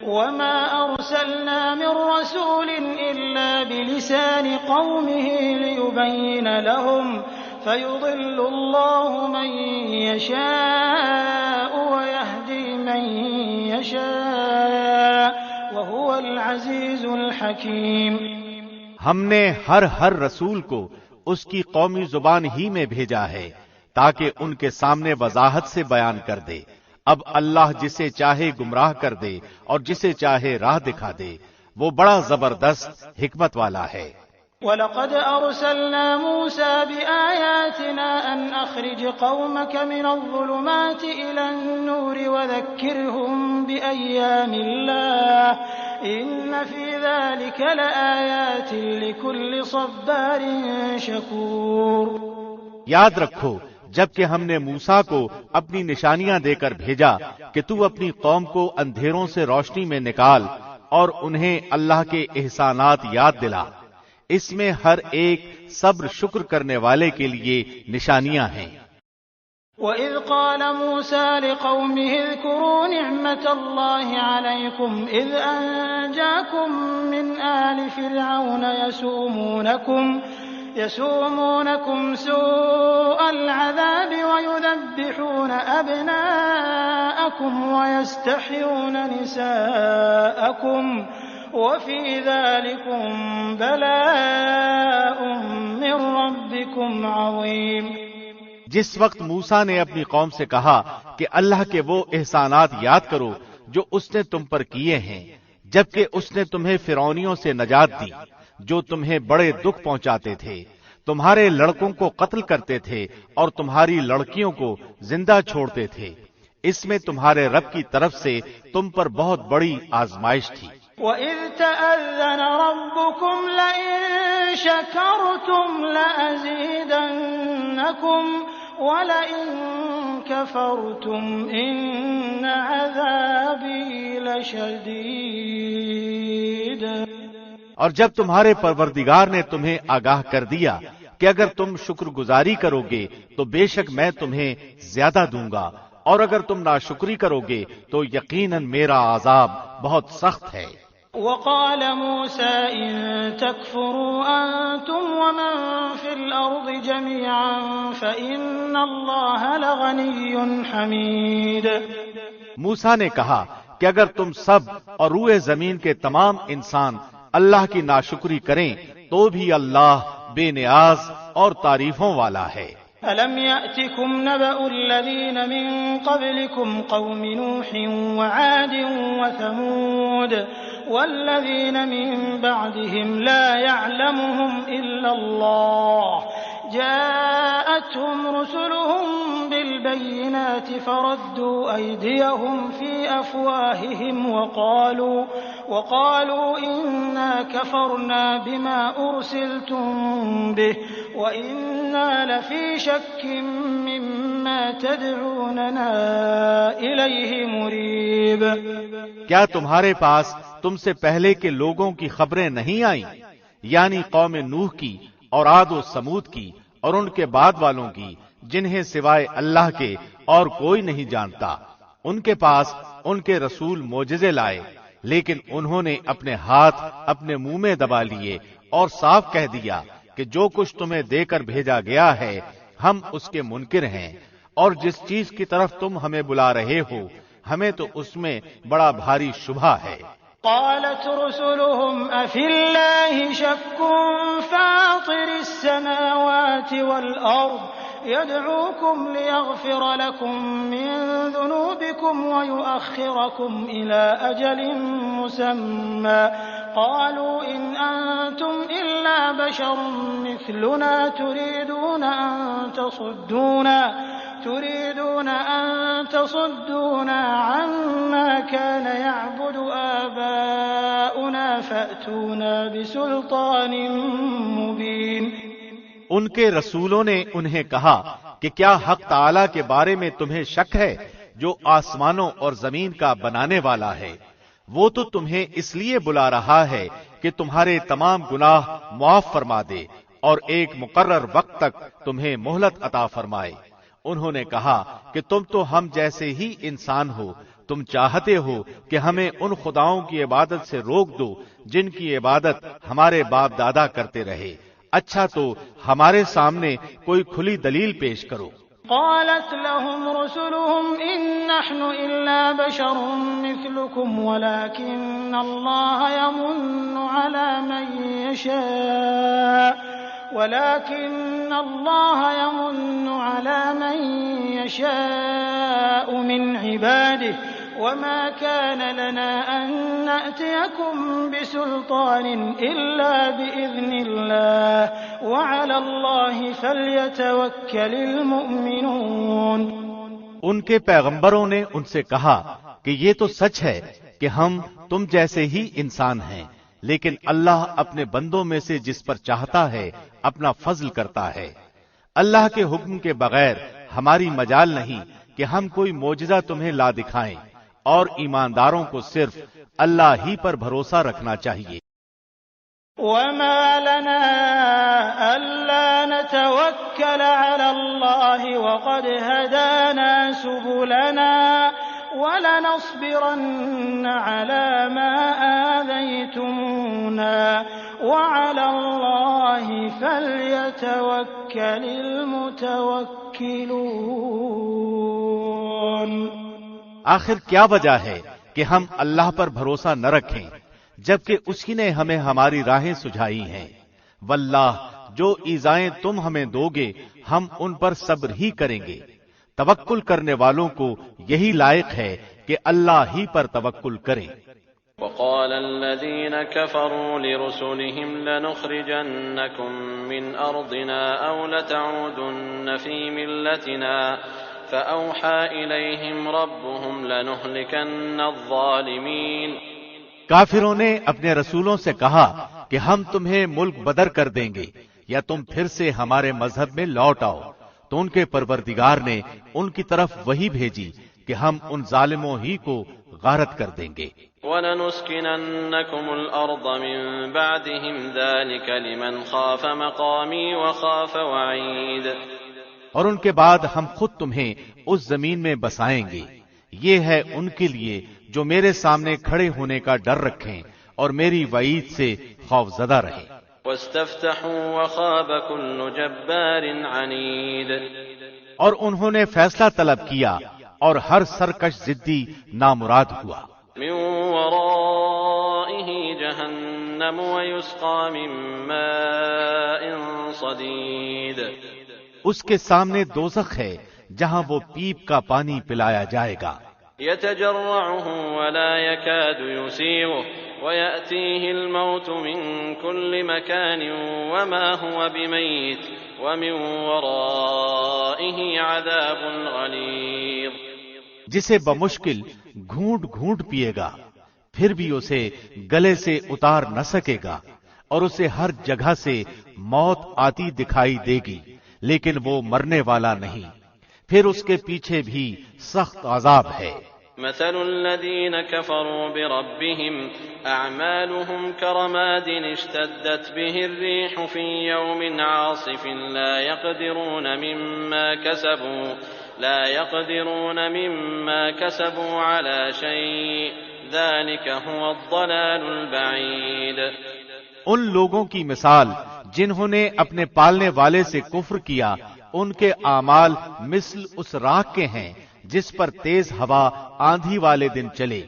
وما أرسلنا من رسول إلا بلسان قومه ليبين لهم فيضل الله من يشاء ويهدي من يشاء وهو العزيز الحكيم. ہم نے ہر رسول کو اس کی قومی زبان ہی میں بھیجا ہے تاکہ ان کے سامنے وضاحت سے بیان کر دے. اب اللہ جسے چاہے گمراہ کر دے اور جسے چاہے راہ دکھا دے، وہ بڑا زبردست حکمت والا ہے. وَلَقَدْ أَرْسَلْنَا مُوسَى بِآيَاتِنَا أَنْ أَخْرِجْ قَوْمَكَ مِنَ الظُّلُمَاتِ إِلَى النُّورِ وَذَكِّرْهُم بِأَيَّامِ اللَّهِ إِنَّ فِي ذَلِكَ لَآيَاتٍ لِكُلِّ صَبَّارٍ شَكُورٍ. یاد رکھو جبکہ ہم نے موسیٰ کو اپنی نشانیاں دے کر بھیجا کہ تو اپنی قوم کو اندھیروں سے روشنی میں نکال اور انہیں اللہ کے احسانات یاد دلا. اس میں ہر ایک صبر شکر کرنے والے کے لیے نشانیاں ہیں. وَإِذْ قَالَ مُوسَى لِقَوْمِهِ اذْكُرُوا نِعْمَةَ اللَّهِ عَلَيْكُمْ إِذْ أَنْجَاكُمْ مِنْ آلِ فِرْعَوْنَ يَسُومُونَكُمْ سُوءَ الْعَذَابِ وَيُذَبِّحُونَ أَبْنَاءَكُمْ وَيَسْتَحْيُونَ نِسَاءَكُمْ وَفِي ذَلِكُمْ بَلَاءٌ مِّن رَّبِّكُمْ عَظِيمٌ. جس وقت موسیٰ نے اپنی قوم سے کہا کہ اللہ کے وہ احسانات یاد کرو جو اس نے تم پر کیے ہیں، جبکہ اس نے تمہیں فرعونیوں سے نجات دی جو تمہیں بڑے دکھ پہنچاتے تھے، تمہارے لڑکوں کو قتل کرتے تھے اور تمہاری لڑکیوں کو زندہ چھوڑتے تھے. اس میں تمہارے رب کی طرف سے تم پر بہت بڑی آزمائش تھی. وَإِذْ تَأَذَّنَ رَبُّكُمْ لَئِن شَكَرْتُمْ لَأَزِيدَنَّكُمْ وَلَئِن كَفَرْتُمْ إِنَّ عَذَابِي لَشَدِيدٌ. اور جب تمہارے پروردگار نے تمہیں آگاہ کر دیا کہ اگر تم شکر گزاری کرو گے تو بے شک میں تمہیں زیادہ دوں گا، اور اگر تم ناشکری کرو گے تو یقیناً میرا عذاب بہت سخت ہے. وقال موسى إن تكفروا أنتم ومن في الأرض جميعا فإن الله لغني حميد. موسیٰ نے کہا کہ اگر تم سب اور روئے زمین کے تمام انسان اللہ کی ناشکری کریں تو بھی اللہ بے نیاز اور تعریفوں والا ہے. أَلَمْ يَأْتِكُمْ نَبَأُ الَّذِينَ مِن قَبْلِكُمْ قَوْمِ نُوحٍ وَعَادٍ وَثَمُودَ وَالَّذِينَ مِن بَعْدِهِمْ لَا يَعْلَمُهُمْ إِلَّا اللَّهُ جاءتهم رسلهم بالبينات فردوا أيديهم في أفواههم وقالوا إنا كفرنا بما أرسلتم به وإنا لفي شك مما تدعوننا إليه مريب. کیا تمہارے پاس تم سے پہلے کے لوگوں کی خبریں نہیں آئیں، یعنی قوم نوح کی اور عاد و سمود کی اور ان کے بعد والوں کی، جنہیں سوائے اللہ کے اور کوئی نہیں جانتا؟ ان کے پاس ان کے رسول معجزے لائے، لیکن انہوں نے اپنے ہاتھ اپنے منہ میں دبا لیے اور صاف کہہ دیا کہ جو کچھ تمہیں دے کر بھیجا گیا ہے ہم اس کے منکر ہیں، اور جس چیز کی طرف تم ہمیں بلا رہے ہو ہمیں تو اس میں بڑا بھاری شبہ ہے. قالت رسلهم أفي الله شك فاطر السماوات والأرض يدعوكم ليغفر لكم من ذنوبكم ويؤخركم إلى أجل مسمى قالوا إن أنتم إلا بشر مثلنا تريدون أن تريدون أن تصدونا عما كان يعبد آباؤنا فأتونا بسلطان مبين۔ ان کے رسولوں نے انہیں کہا کہ کیا حق تعالی کے بارے میں تمہیں شک ہے جو آسمانوں اور زمین کا بنانے والا ہے؟ وہ تو تمہیں اس لیے بلا رہا ہے کہ تمہارے تمام گناہ معاف فرما دے اور ایک مقرر وقت تک تمہیں مہلت عطا فرمائے۔ انہوں نے کہا کہ تم تو ہم جیسے ہی انسان ہو، تم چاہتے ہو کہ ہمیں ان خداؤں کی عبادت سے روک دو جن کی عبادت ہمارے باپ دادا کرتے رہے، اچھا تو ہمارے سامنے کوئی کھلی دلیل پیش کرو۔ قالت لهم رسلهم إن نحن إلا بشر مثلكم ولكن الله يمن على من يشاء من عباده وما كان لنا أن نأتيكم بسلطان إلا بإذن الله وعلى الله فليتوكل المؤمنون۔ ان کے پیغمبروں نے ان سے کہا کہ یہ تو سچ ہے کہ ہم تم جیسے ہی انسان ہیں، لیکن اللہ اپنے بندوں میں سے جس پر چاہتا ہے اپنا فضل کرتا ہے۔ اللہ کے حکم کے بغیر ہماری مجال نہیں کہ ہم کوئی معجزہ تمہیں لا دکھائیں، اور ایمانداروں کو صرف اللہ ہی پر بھروسہ رکھنا چاہیے۔ وما لنا ألا نتوكل على الله وقد هدانا سبلنا ولنصبرن على ما آذيتمونا وعلى الله فليتوكل المتوكلون۔ آخر کیا وجہ ہے کہ ہم اللہ پر بھروسہ نہ رکھیں جبکہ اسی نے ہمیں ہماری راہیں سجھائی ہیں؟ واللہ جو ایذائیں تم ہمیں دو گے ہم ان پر صبر ہی کریں گے۔ توکل کرنے والوں کو یہی لائق ہے کہ اللہ ہی پر توکل کریں۔ وقال الذين كفروا لرسلهم لنخرجنكم من أرضنا أو لتعودن في ملتنا فأوحى إليهم ربهم لنهلكن الظالمين۔ کافروں نے اپنے رسولوں سے کہا کہ ہم تمہیں ملک بدر کر دیں گے یا تم پھر سے ہمارے مذہب میں لوٹ آؤ، تو ان کے پروردگار نے ان کی طرف وہی بھیجی کہ ہم ان ظالموں ہی کو غارت کر دیں گے۔ وَلَنُسْكِنَنَّكُمُ الْأَرْضَ مِن بَعْدِهِمْ ذَلِكَ لِمَنْ خَافَ مَقَامِي وَخَافَ وَعِيدِ۔ اور ان کے بعد ہم خود تمہیں اس زمین میں بسائیں گے، یہ ہے ان کے لیے جو میرے سامنے کھڑے ہونے کا ڈر رکھیں اور میری وعید سے خوف زدہ رہیں۔ وَاسْتَفْتَحُوا وَخَابَ كُلُّ جَبَّارٍ عَنِيدٍ۔ اور انہوں نے فیصلہ طلب کیا اور ہر سرکش ضدی نامراد ہوا۔ مِن وَرَائِهِ جَهَنَّمُ وَيُسْقَى مِن مَّاءٍ صَدِيدٍ۔ اس کے سامنے دوزخ ہے جہاں وہ پیپ کا پانی پلایا جائے گا۔ يَتَجَرَّعُهُ وَلَا يَكَادُ يُسِيغُهُ وَيَأْتِيهِ الْمَوْتُ مِن كُلِّ مَكَانٍ وَمَا هُوَ بِمَيِّتٍ وَمِن وَرَائِهِ عَذَابٌ غَلِيظٌ۔ جسے بمشکل گھونٹ گھونٹ پیے گا پھر بھی اسے گلے سے اتار نہ سکے گا، اور اسے ہر جگہ سے موت آتی دکھائی دے گی لیکن وہ مرنے والا نہیں، پھر اس کے پیچھے بھی سخت عذاب ہے۔ مثل الذين كفروا بربهم أعمالهم كرماد اشتدت به الريح في يوم عاصف لا يقدرون مما كسبوا على شيء ذلك هو الضلال البعيد۔ ان لوگوں کی مثال جنہوں نے اپنے پالنے والے سے کفر کیا، ان کے اعمال مثل اس راکھ کے ہیں جس پر تیز ہوا آندھی والے دن چلے،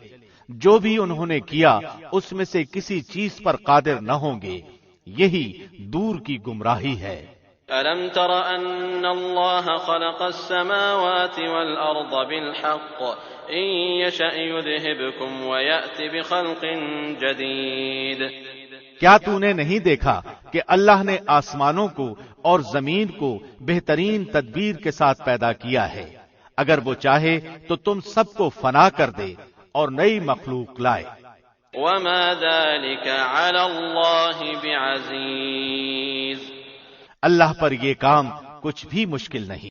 جو بھی انہوں نے کیا اس میں سے کسی چیز پر قادر نہ ہوں گے، یہی دور کی گمراہی ہے۔ أَلَمْ تَرَ أَنَّ اللَّهَ خَلَقَ السَّمَاوَاتِ وَالْأَرْضَ بِالْحَقِّ إِن يَشَأْ يُذْهِبْكُمْ وَيَأْتِ بِخَلْقٍ جَدِيدٍ۔ کیا تو نے نہیں دیکھا کہ اللہ نے آسمانوں کو اور زمین کو بہترین تدبیر کے ساتھ پیدا کیا ہے۔ اگر وہ چاہے تو تم سب کو فنا کر دے اور نئی مخلوق لائے۔ وما ذلك على الله بعزيز، اللہ پر یہ کام کچھ بھی مشکل نہیں۔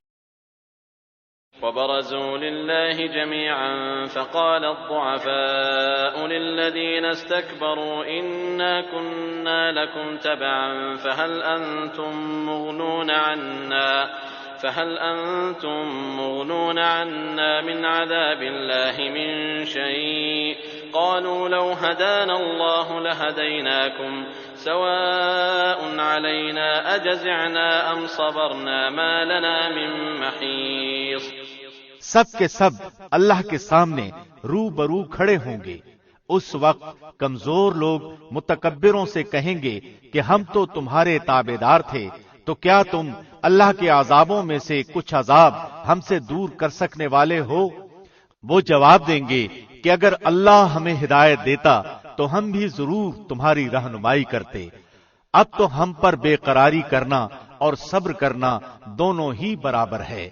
وبرزوا لله جميعا فقال الضعفاء للذين استكبروا إنا كنا لكم تبعا فهل أنتم مغنون عنا من عذاب الله من شيء قالوا لو هدانا الله لهديناكم سواء علينا أجزعنا أم صبرنا ما لنا من محيص۔ سب کے سب اللہ کے سامنے روبرو کھڑے ہوں گے۔ اس وقت کمزور لوگ متکبروں سے کہیں گے کہ ہم تو تمہارے تابعدار تھے، تو کیا تم اللہ کے عذابوں میں سے کچھ عذاب ہم سے دور کر سکنے والے ہو؟ وہ جواب دیں گے کہ اگر اللہ ہمیں ہدایت دیتا تو ہم بھی ضرور تمہاری رہنمائی کرتے۔ اب تو ہم پر بے قراری کرنا اور صبر کرنا دونوں ہی برابر ہے،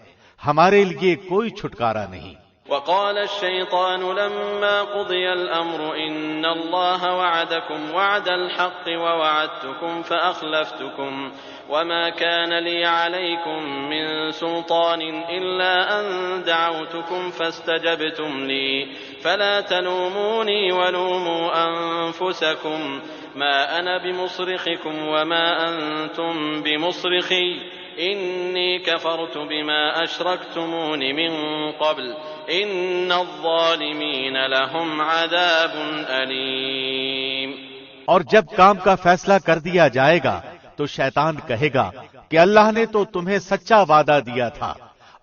ہمارے لیے کوئی چھٹکارا نہیں۔ وقال الشيطان لما قضي الأمر إن الله وعدكم وعد الحق ووعدتكم فأخلفتكم وما كان لي عليكم من سلطان إلا أن دعوتكم فاستجبتم لي فلا تلوموني ولوموا أنفسكم ما أنا بمصرخكم وما أنتم بمصرخي إني كفرت بما أشركتمون من قبل إن الظالمين لهم عذاب أليم۔ اور جب کام کا فیصلہ کر دیا جائے گا تو شیطان کہے گا کہ اللہ نے تو تمہیں سچا وعدہ دیا تھا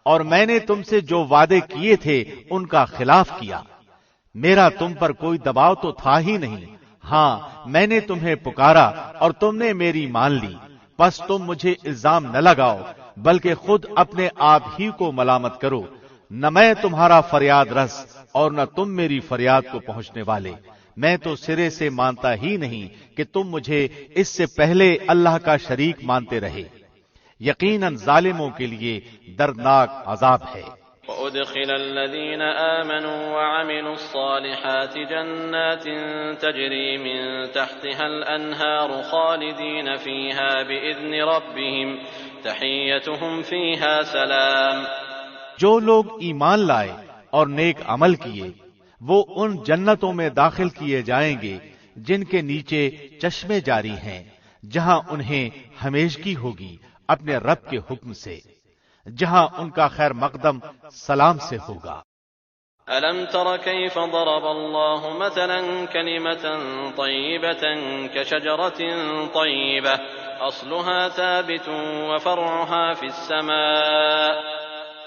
اور میں نے تم سے جو وعدے کیے تھے ان کا خلاف کیا۔ میرا تم پر کوئی دباؤ تو تھا ہی نہیں، ہاں میں نے تمہیں پکارا اور تم نے میری مان لی، پس تم مجھے الزام نہ لگاؤ بلکہ خود اپنے آپ ہی کو ملامت کرو۔ نہ میں تمہارا فریاد رس اور نہ تم میری فریاد کو پہنچنے والے۔ میں تو سرے سے مانتا ہی نہیں کہ تم مجھے اس سے پہلے اللہ کا شریک مانتے رہے۔ یقیناً ظالموں کے لیے دردناک عذاب ہے۔ وأدخل الذين آمنوا وعملوا الصالحات جنات تجري من تحتها الأنهار خالدين فيها بإذن ربهم تحيتهم فيها سلام۔ جو لوگ ایمان لائے اور نیک عمل کیے وہ ان جنتوں میں داخل کیے جائیں گے جن کے نیچے چشمے جاری ہیں، جہاں انہیں ہمیشگی ہوگی اپنے رب کے حکم سے، جہاں ان کا خیر مقدم سلام سے ہوگا۔ ألم تر كيف ضرب الله مثلا كلمة طيبة كشجرة طيبة أصلها ثابت وفرعها في السماء۔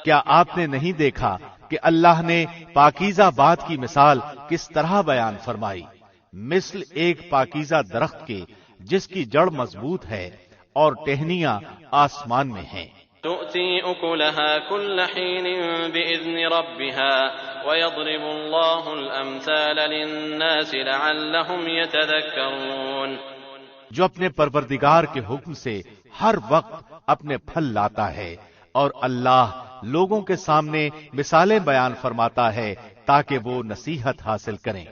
کیا آپ نے نہیں دیکھا کہ اللہ نے پاکیزہ بات کی مثال کس طرح بیان فرمائی؟ مثل ایک پاکیزہ درخت کے جس کی جڑ مضبوط ہے اور ٹہنیاں آسمان میں ہیں۔ تؤتي أكلها كل حين بإذن ربها ويضرب الله الأمثال للناس لعلهم يتذكرون۔ جو اپنے پروردگار کے حکم سے ہر وقت اپنے پھل لاتا ہے اور اللہ لوگوں کے سامنے مثالیں بیان فرماتا ہے تاکہ وہ نصیحت حاصل کریں۔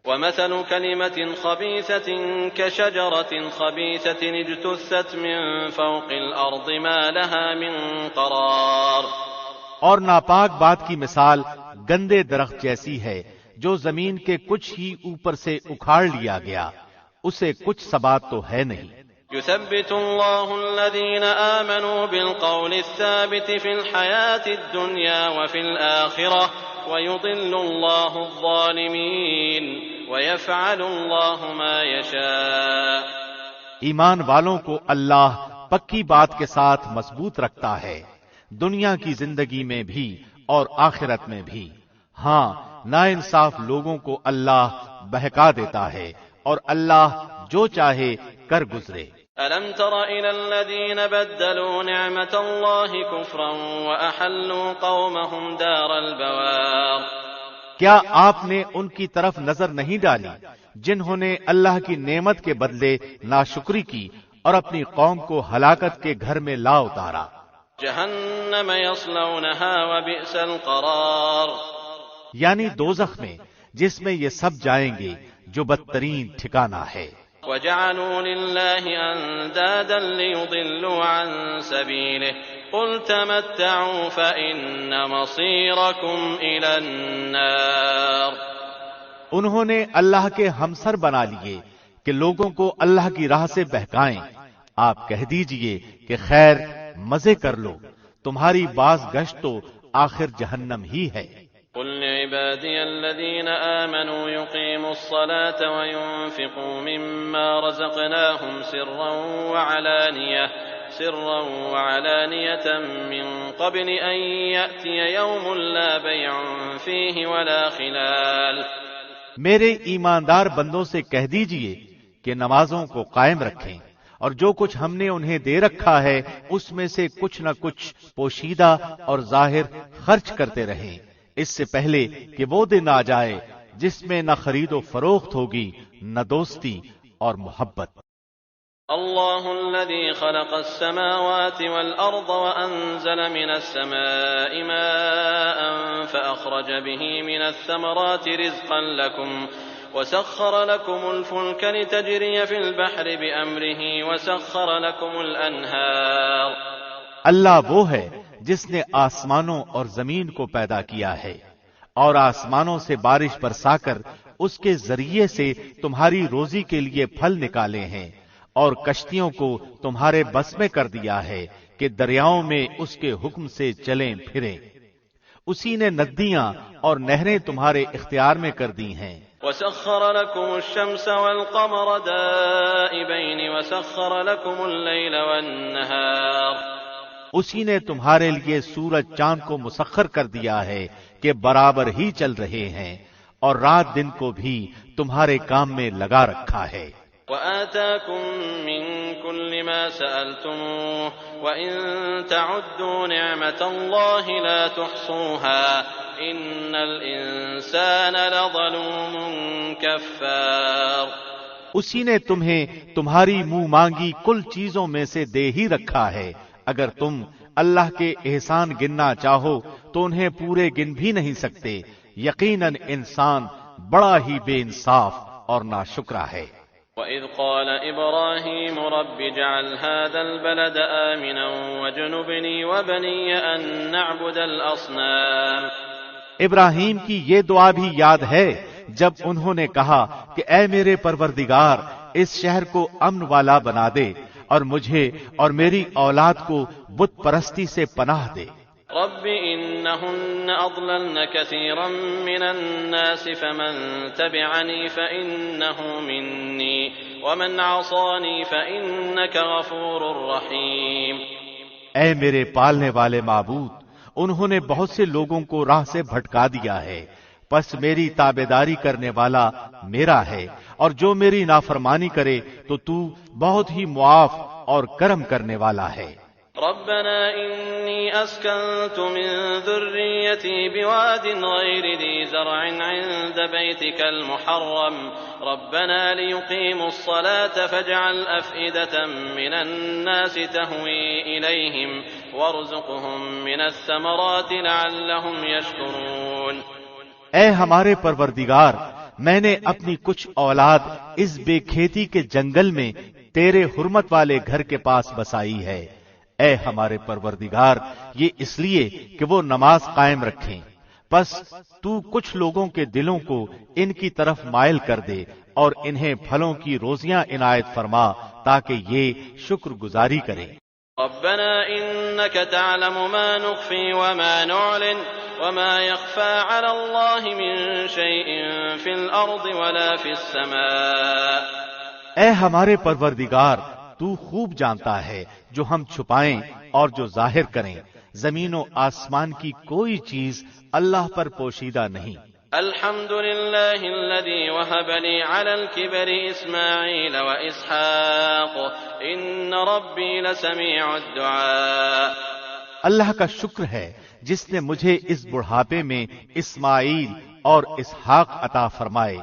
ومثل كلمة خبيثة كشجرة خبيثة اجتثت من فوق الأرض ما لها من قرار۔ اور ناپاک بات کی مثال گندے درخت جیسی ہے جو زمین کے کچھ ہی اوپر سے اکھاڑ لیا گیا، اسے کچھ ثبات تو ہے نہیں۔ يثبت الله الذين آمنوا بالقول الثابت في الحياة الدنيا وفي الآخرة ويضل الله الظالمين ويفعل الله ما يشاء۔ ایمان والوں کو اللہ پکی بات کے ساتھ مضبوط رکھتا ہے، دنیا کی زندگی میں بھی اور آخرت میں بھی۔ ہاں ناانصاف لوگوں کو اللہ بہکا دیتا ہے اور اللہ جو چاہے کر گزرے۔ ألم تر إلى الذين بدلوا نعمة الله كفرا وأحلوا قومهم دار البوار۔ کیا آپ نے ان کی طرف نظر نہیں ڈالی جنہوں نے اللہ کی نعمت کے بدلے ناشکری کی اور اپنی قوم کو ہلاکت کے گھر میں لا اتارا۔ جہنم یصلونہا وبئس القرار، یعنی دوزخ میں، جس میں یہ سب جائیں گے، جو بدترین ٹھکانہ ہے۔ وجعلوا للہ اندادا لیضلوا عن سبیلہ قل تمتعوا فإن مصیرکم الی النار۔ انہوں نے اللہ کے ہمسر بنا لیے کہ لوگوں کو اللہ کی راہ سے بہکائیں۔ آپ کہہ دیجئے کہ خیر، مزے کر لو، تمہاری باز گشت تو آخر جہنم ہی ہے۔ قل لعبادی الذین آمنوا يقیموا الصلاة وينفقوا مما رزقناهم سرا وعلانية من قبل أن يأتي يوم لا بيع فيه ولا خلال۔ میرے ایماندار بندوں سے کہہ دیجئے کہ نمازوں کو قائم رکھیں اور جو کچھ ہم نے انہیں دے رکھا ہے اس میں سے کچھ نہ کچھ پوشیدہ اور ظاہر خرچ کرتے رہیں، اس سے پہلے کہ وہ دن آ جائے جس میں نہ خرید و فروخت ہوگی، نہ دوستی اور محبت۔ اللہ الذي خلق السماوات والأرض وأنزل من السماء ماء فأخرج به من الثمرات رزقا لكم وسخر لكم الفلك لتجري في البحر بأمره وسخر لكم الأنهار۔ اللہ وہ ہے جس نے آسمانوں اور زمین کو پیدا کیا ہے اور آسمانوں سے بارش برسا کر اس کے ذریعے سے تمہاری روزی کے لیے پھل نکالے ہیں، اور کشتیوں کو تمہارے بس میں کر دیا ہے کہ دریاؤں میں اس کے حکم سے چلیں پھریں۔ اسی نے ندیاں اور نہریں تمہارے اختیار میں کر دی ہیں۔ وسخر لكم الشمس والقمر دائبين وسخر لكم الليل والنهار۔ اسی نے تمہارے لیے سورج چاند کو مسخر کر دیا ہے کہ برابر ہی چل رہے ہیں، اور رات دن کو بھی تمہارے کام میں لگا رکھا ہے۔ وآتاكم من كل ما سألتموه وإن تعدوا نعمة الله لا تحصوها إن الإنسان لظلوم كفار۔ اسی نے تمہیں تمہاری منہ مانگی کل چیزوں میں سے دے ہی رکھا ہے، اگر تم اللہ کے احسان گننا چاہو تو انہیں پورے گن بھی نہیں سکتے، یقیناً انسان بڑا ہی بے انصاف اور ناشکرا ہے۔ وَإِذْ قَالَ إِبْرَاهِيمُ رَبِّ اجْعَلْ هَذَا الْبَلَدَ آمِنًا وَاجْنُبْنِي وَبَنِيَّ أَن نَّعْبُدَ الْأَصْنَامَ۔ ابراہیم کی یہ دعا بھی یاد ہے جب انہوں نے کہا کہ اے میرے پروردگار، اس شہر کو امن والا بنا دے اور مجھے اور میری اولاد کو بت پرستی سے پناہ دے۔ رب إنهن أضللن كثيرا من الناس فمن تبعني فإنه مني ومن عصاني فإنك غفور رحيم۔ اے میرے پالنے والے معبود، انہوں نے بہت سے لوگوں کو راہ سے بھٹکا دیا ہے، پس میری تابعداری کرنے والا میرا ہے، اور جو میری نافرمانی کرے تو تو بہت ہی معاف اور کرم کرنے والا ہے۔ ربنا إني أسكنت من ذريتي بواد غير ذي زرع عند بيتك المحرم ربنا ليقيموا الصلاة فاجعل أفئدة من الناس تهوي إليهم وارزقهم من الثمرات لعلهم يشكرون۔ اے ہمارے پروردگار، میں نے اپنی کچھ اولاد اس بے کھیتی کے جنگل میں تیرے حرمت والے گھر کے پاس بسائی ہے۔ اے ہمارے پروردگار، یہ اس لیے کہ وہ نماز قائم رکھیں، پس تو کچھ لوگوں کے دلوں کو ان کی طرف مائل کر دے اور انہیں پھلوں کی روزیاں عنایت فرما تاکہ یہ شکر گزاری کریں۔ ربنا انك تعلم ما نخفي وما نعلن وما يخفى على الله من شيء في الارض ولا في السماء۔ اے ہمارے پروردگار، تو خوب جانتا ہے جو ہم چھپائیں اور جو ظاہر کریں، زمین و آسمان کی کوئی چیز اللہ پر پوشیدہ نہیں۔ الحمد لله الذي وهب لي على الكبر إسماعيل وإسحاق إن ربي لسميع الدعاء۔ اللہ کا شکر ہے جس نے مجھے اس بڑھاپے میں اسماعیل اور اسحاق عطا فرمائے،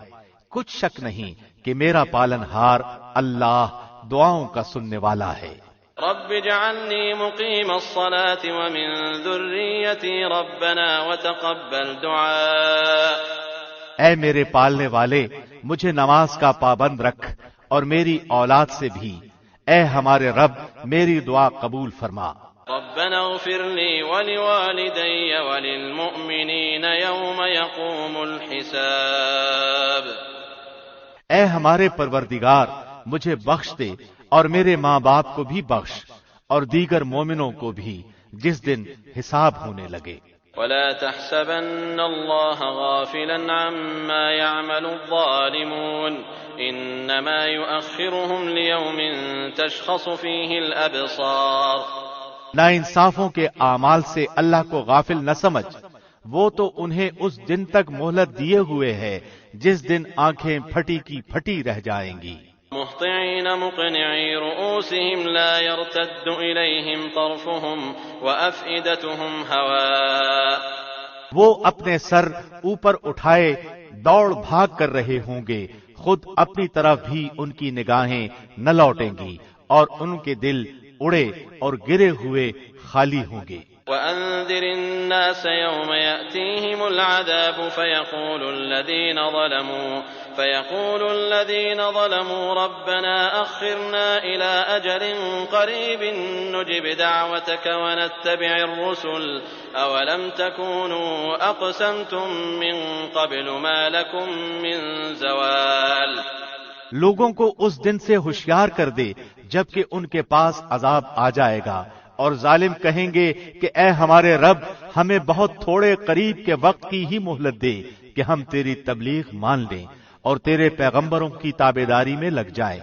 کچھ شک نہیں کہ میرا پالن ہار اللہ دعاؤں کا سننے والا ہے۔ رب اجعلنی مقیم الصلاة ومن ذریتی ربنا وتقبل دعاء۔ اے میرے پالنے والے، مجھے نماز کا پابند رکھ اور میری اولاد سے بھی، اے ہمارے رب میری دعا قبول فرما۔ ربنا اغفر لی ولوالدی وللمؤمنین یوم یقوم الحساب۔ اے ہمارے پروردگار، مجھے بخش دے اور میرے ماں باپ کو بھی بخش اور دیگر مومنوں کو بھی جس دن حساب ہونے لگے۔ ولا تحسبن الله غافلا عما يعمل الظالمون انما يؤخرهم ليوم تشخص فيه الابصار۔ ناانصافوں کے اعمال سے اللہ کو غافل نہ سمجھ، وہ تو انہیں اس دن تک مہلت دیے ہوئے ہے جس دن آنکھیں پھٹی کی پھٹی رہ جائیں گی۔ مهطعين مقنعي رؤوسهم لا يرتد إليهم طرفهم وأفئدتهم هواء۔ وہ اپنے سر اوپر اٹھائے دوڑ بھاگ کر رہے ہوں گے، خود اپنی طرف بھی ان کی نگاہیں نہ لوٹیں گی اور ان کے دل اڑے اور گرے ہوئے خالی ہوں گے۔ وأنذر الناس يوم يأتيهم العذاب فيقول الذين ظلموا ربنا أخرنا إلى أجل قريب نجب دعوتك ونتبع الرسل أولم تكونوا أقسمتم من قبل ما لكم من زوال۔ لوگوں کو اس دن سے ہوشیار کر دے جبکہ ان کے پاس عذاب آ جائے گا اور ظالم کہیں گے کہ اے ہمارے رب، ہمیں بہت تھوڑے قریب کے وقت کی ہی مہلت دے کہ ہم تیری تبلیغ مان لیں اور تیرے پیغمبروں کی تابعداری میں لگ جائیں۔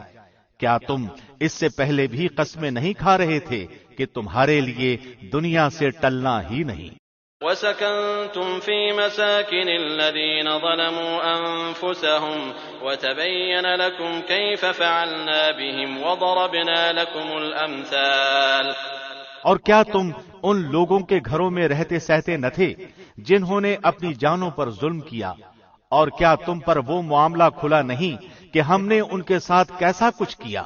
کیا تم اس سے پہلے بھی قسمیں نہیں کھا رہے تھے کہ تمہارے لیے دنیا سے ٹلنا ہی نہیں؟ وَسَكَنْتُمْ فِي مَسَاكِنِ الَّذِينَ ظَلَمُوا أَنفُسَهُمْ وَتَبَيَّنَ لَكُمْ كَيْفَ فَعَلْنَا بِهِمْ وَضَرَبْنَا لَكُمُ الْأَمْثَالَ۔ اور کیا تم ان لوگوں کے گھروں میں رہتے سہتے نہ تھے جنہوں نے اپنی جانوں پر ظلم کیا؟ اور کیا تم پر وہ معاملہ کھلا نہیں کہ ہم نے ان کے ساتھ کیسا کچھ کیا؟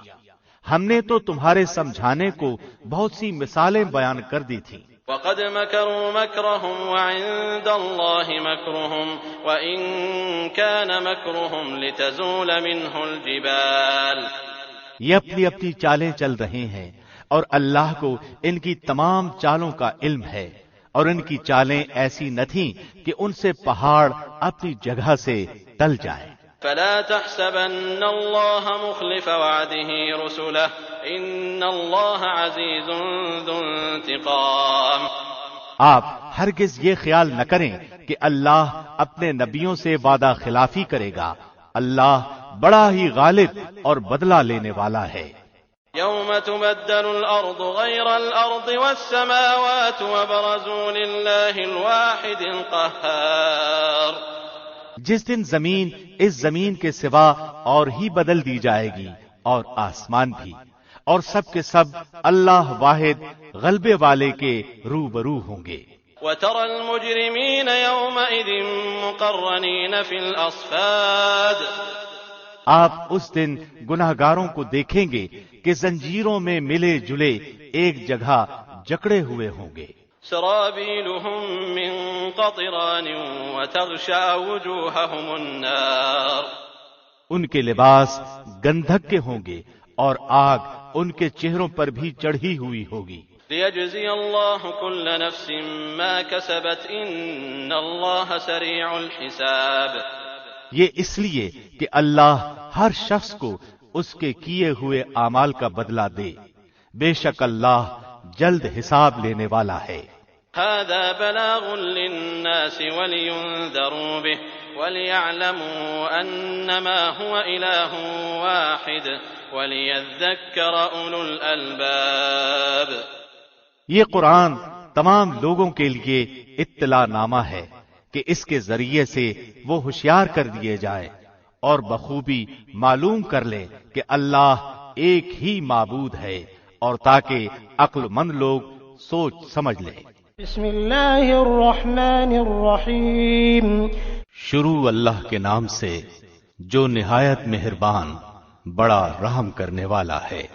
ہم نے تو تمہارے سمجھانے کو بہت سی مثالیں بیان کر دی تھی۔ وَقَدْ مَكَرُوا مَكْرَهُمْ وَعِندَ اللَّهِ مَكْرُهُمْ وَإِن كَانَ مَكْرُهُمْ لِتَزُولَ مِنْهُ الْجِبَالُ۔ یہ اپنی اپنی چالیں چل رہے ہیں اور اللہ کو ان کی تمام چالوں کا علم ہے، اور ان کی چالیں ایسی نہ تھیں کہ ان سے پہاڑ اپنی جگہ سے ٹل جائیں۔ فلا تحسبن الله مخلف وعده رسله ان الله عزيز ذو انتقام۔ آپ ہرگز یہ خیال نہ کریں کہ اللہ اپنے نبیوں سے وعدہ خلافی کرے گا، اللہ بڑا ہی غالب اور بدلہ لینے والا ہے۔ يوم تبدل الأرض غير الأرض والسماوات وبرزوا لله الواحد القهار۔ جس دن زمین اس زمین کے سوا اور ہی بدل دی جائے گی اور آسمان بھی، اور سب کے سب اللہ واحد غلبے والے کے روبرو ہوں گے۔ وترى المجرمين يومئذ مقرنين في الأصفاد۔ آپ اس دن گناہگاروں کو دیکھیں گے کہ زنجیروں میں ملے جلے ایک جگہ جکڑے ہوئے ہوں گے۔ سرابيلهم من قطران وتغشى وجوههم النار۔ ان کے لباس گندھک کے ہوں گے اور آگ ان کے چہروں پر بھی چڑھی ہوئی ہوگی۔ ليجزي الله كل نفس ما كسبت ان الله سريع الحساب۔ یہ اس لیے کہ اللہ ہر شخص کو اس کے کیے ہوئے اعمال کا بدلہ دے، بے شک اللہ جلد حساب لینے والا ہے۔ هذا بلاغ للناس ولينذروا به وليعلموا انما هو اله واحد وليذكر اولو الالباب۔ یہ قرآن تمام لوگوں کے لیے اطلاع نامہ ہے کہ اس کے ذریعے سے وہ ہوشیار کر دیے جائیں اور بخوبی معلوم کر لیں کہ اللہ ایک ہی معبود ہے، اور تاکہ عقل مند لوگ سوچ سمجھ لیں۔ بسم اللہ الرحمن الرحیم۔ شروع اللہ کے نام سے جو نہایت مہربان بڑا رحم کرنے والا ہے۔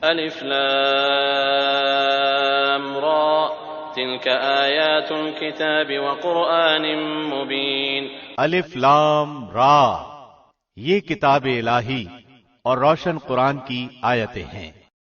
الف لام را تلك آیات الكتاب وقرآن مبین۔ الف لام را، یہ کتاب الہی اور روشن قرآن کی آیتیں ہیں۔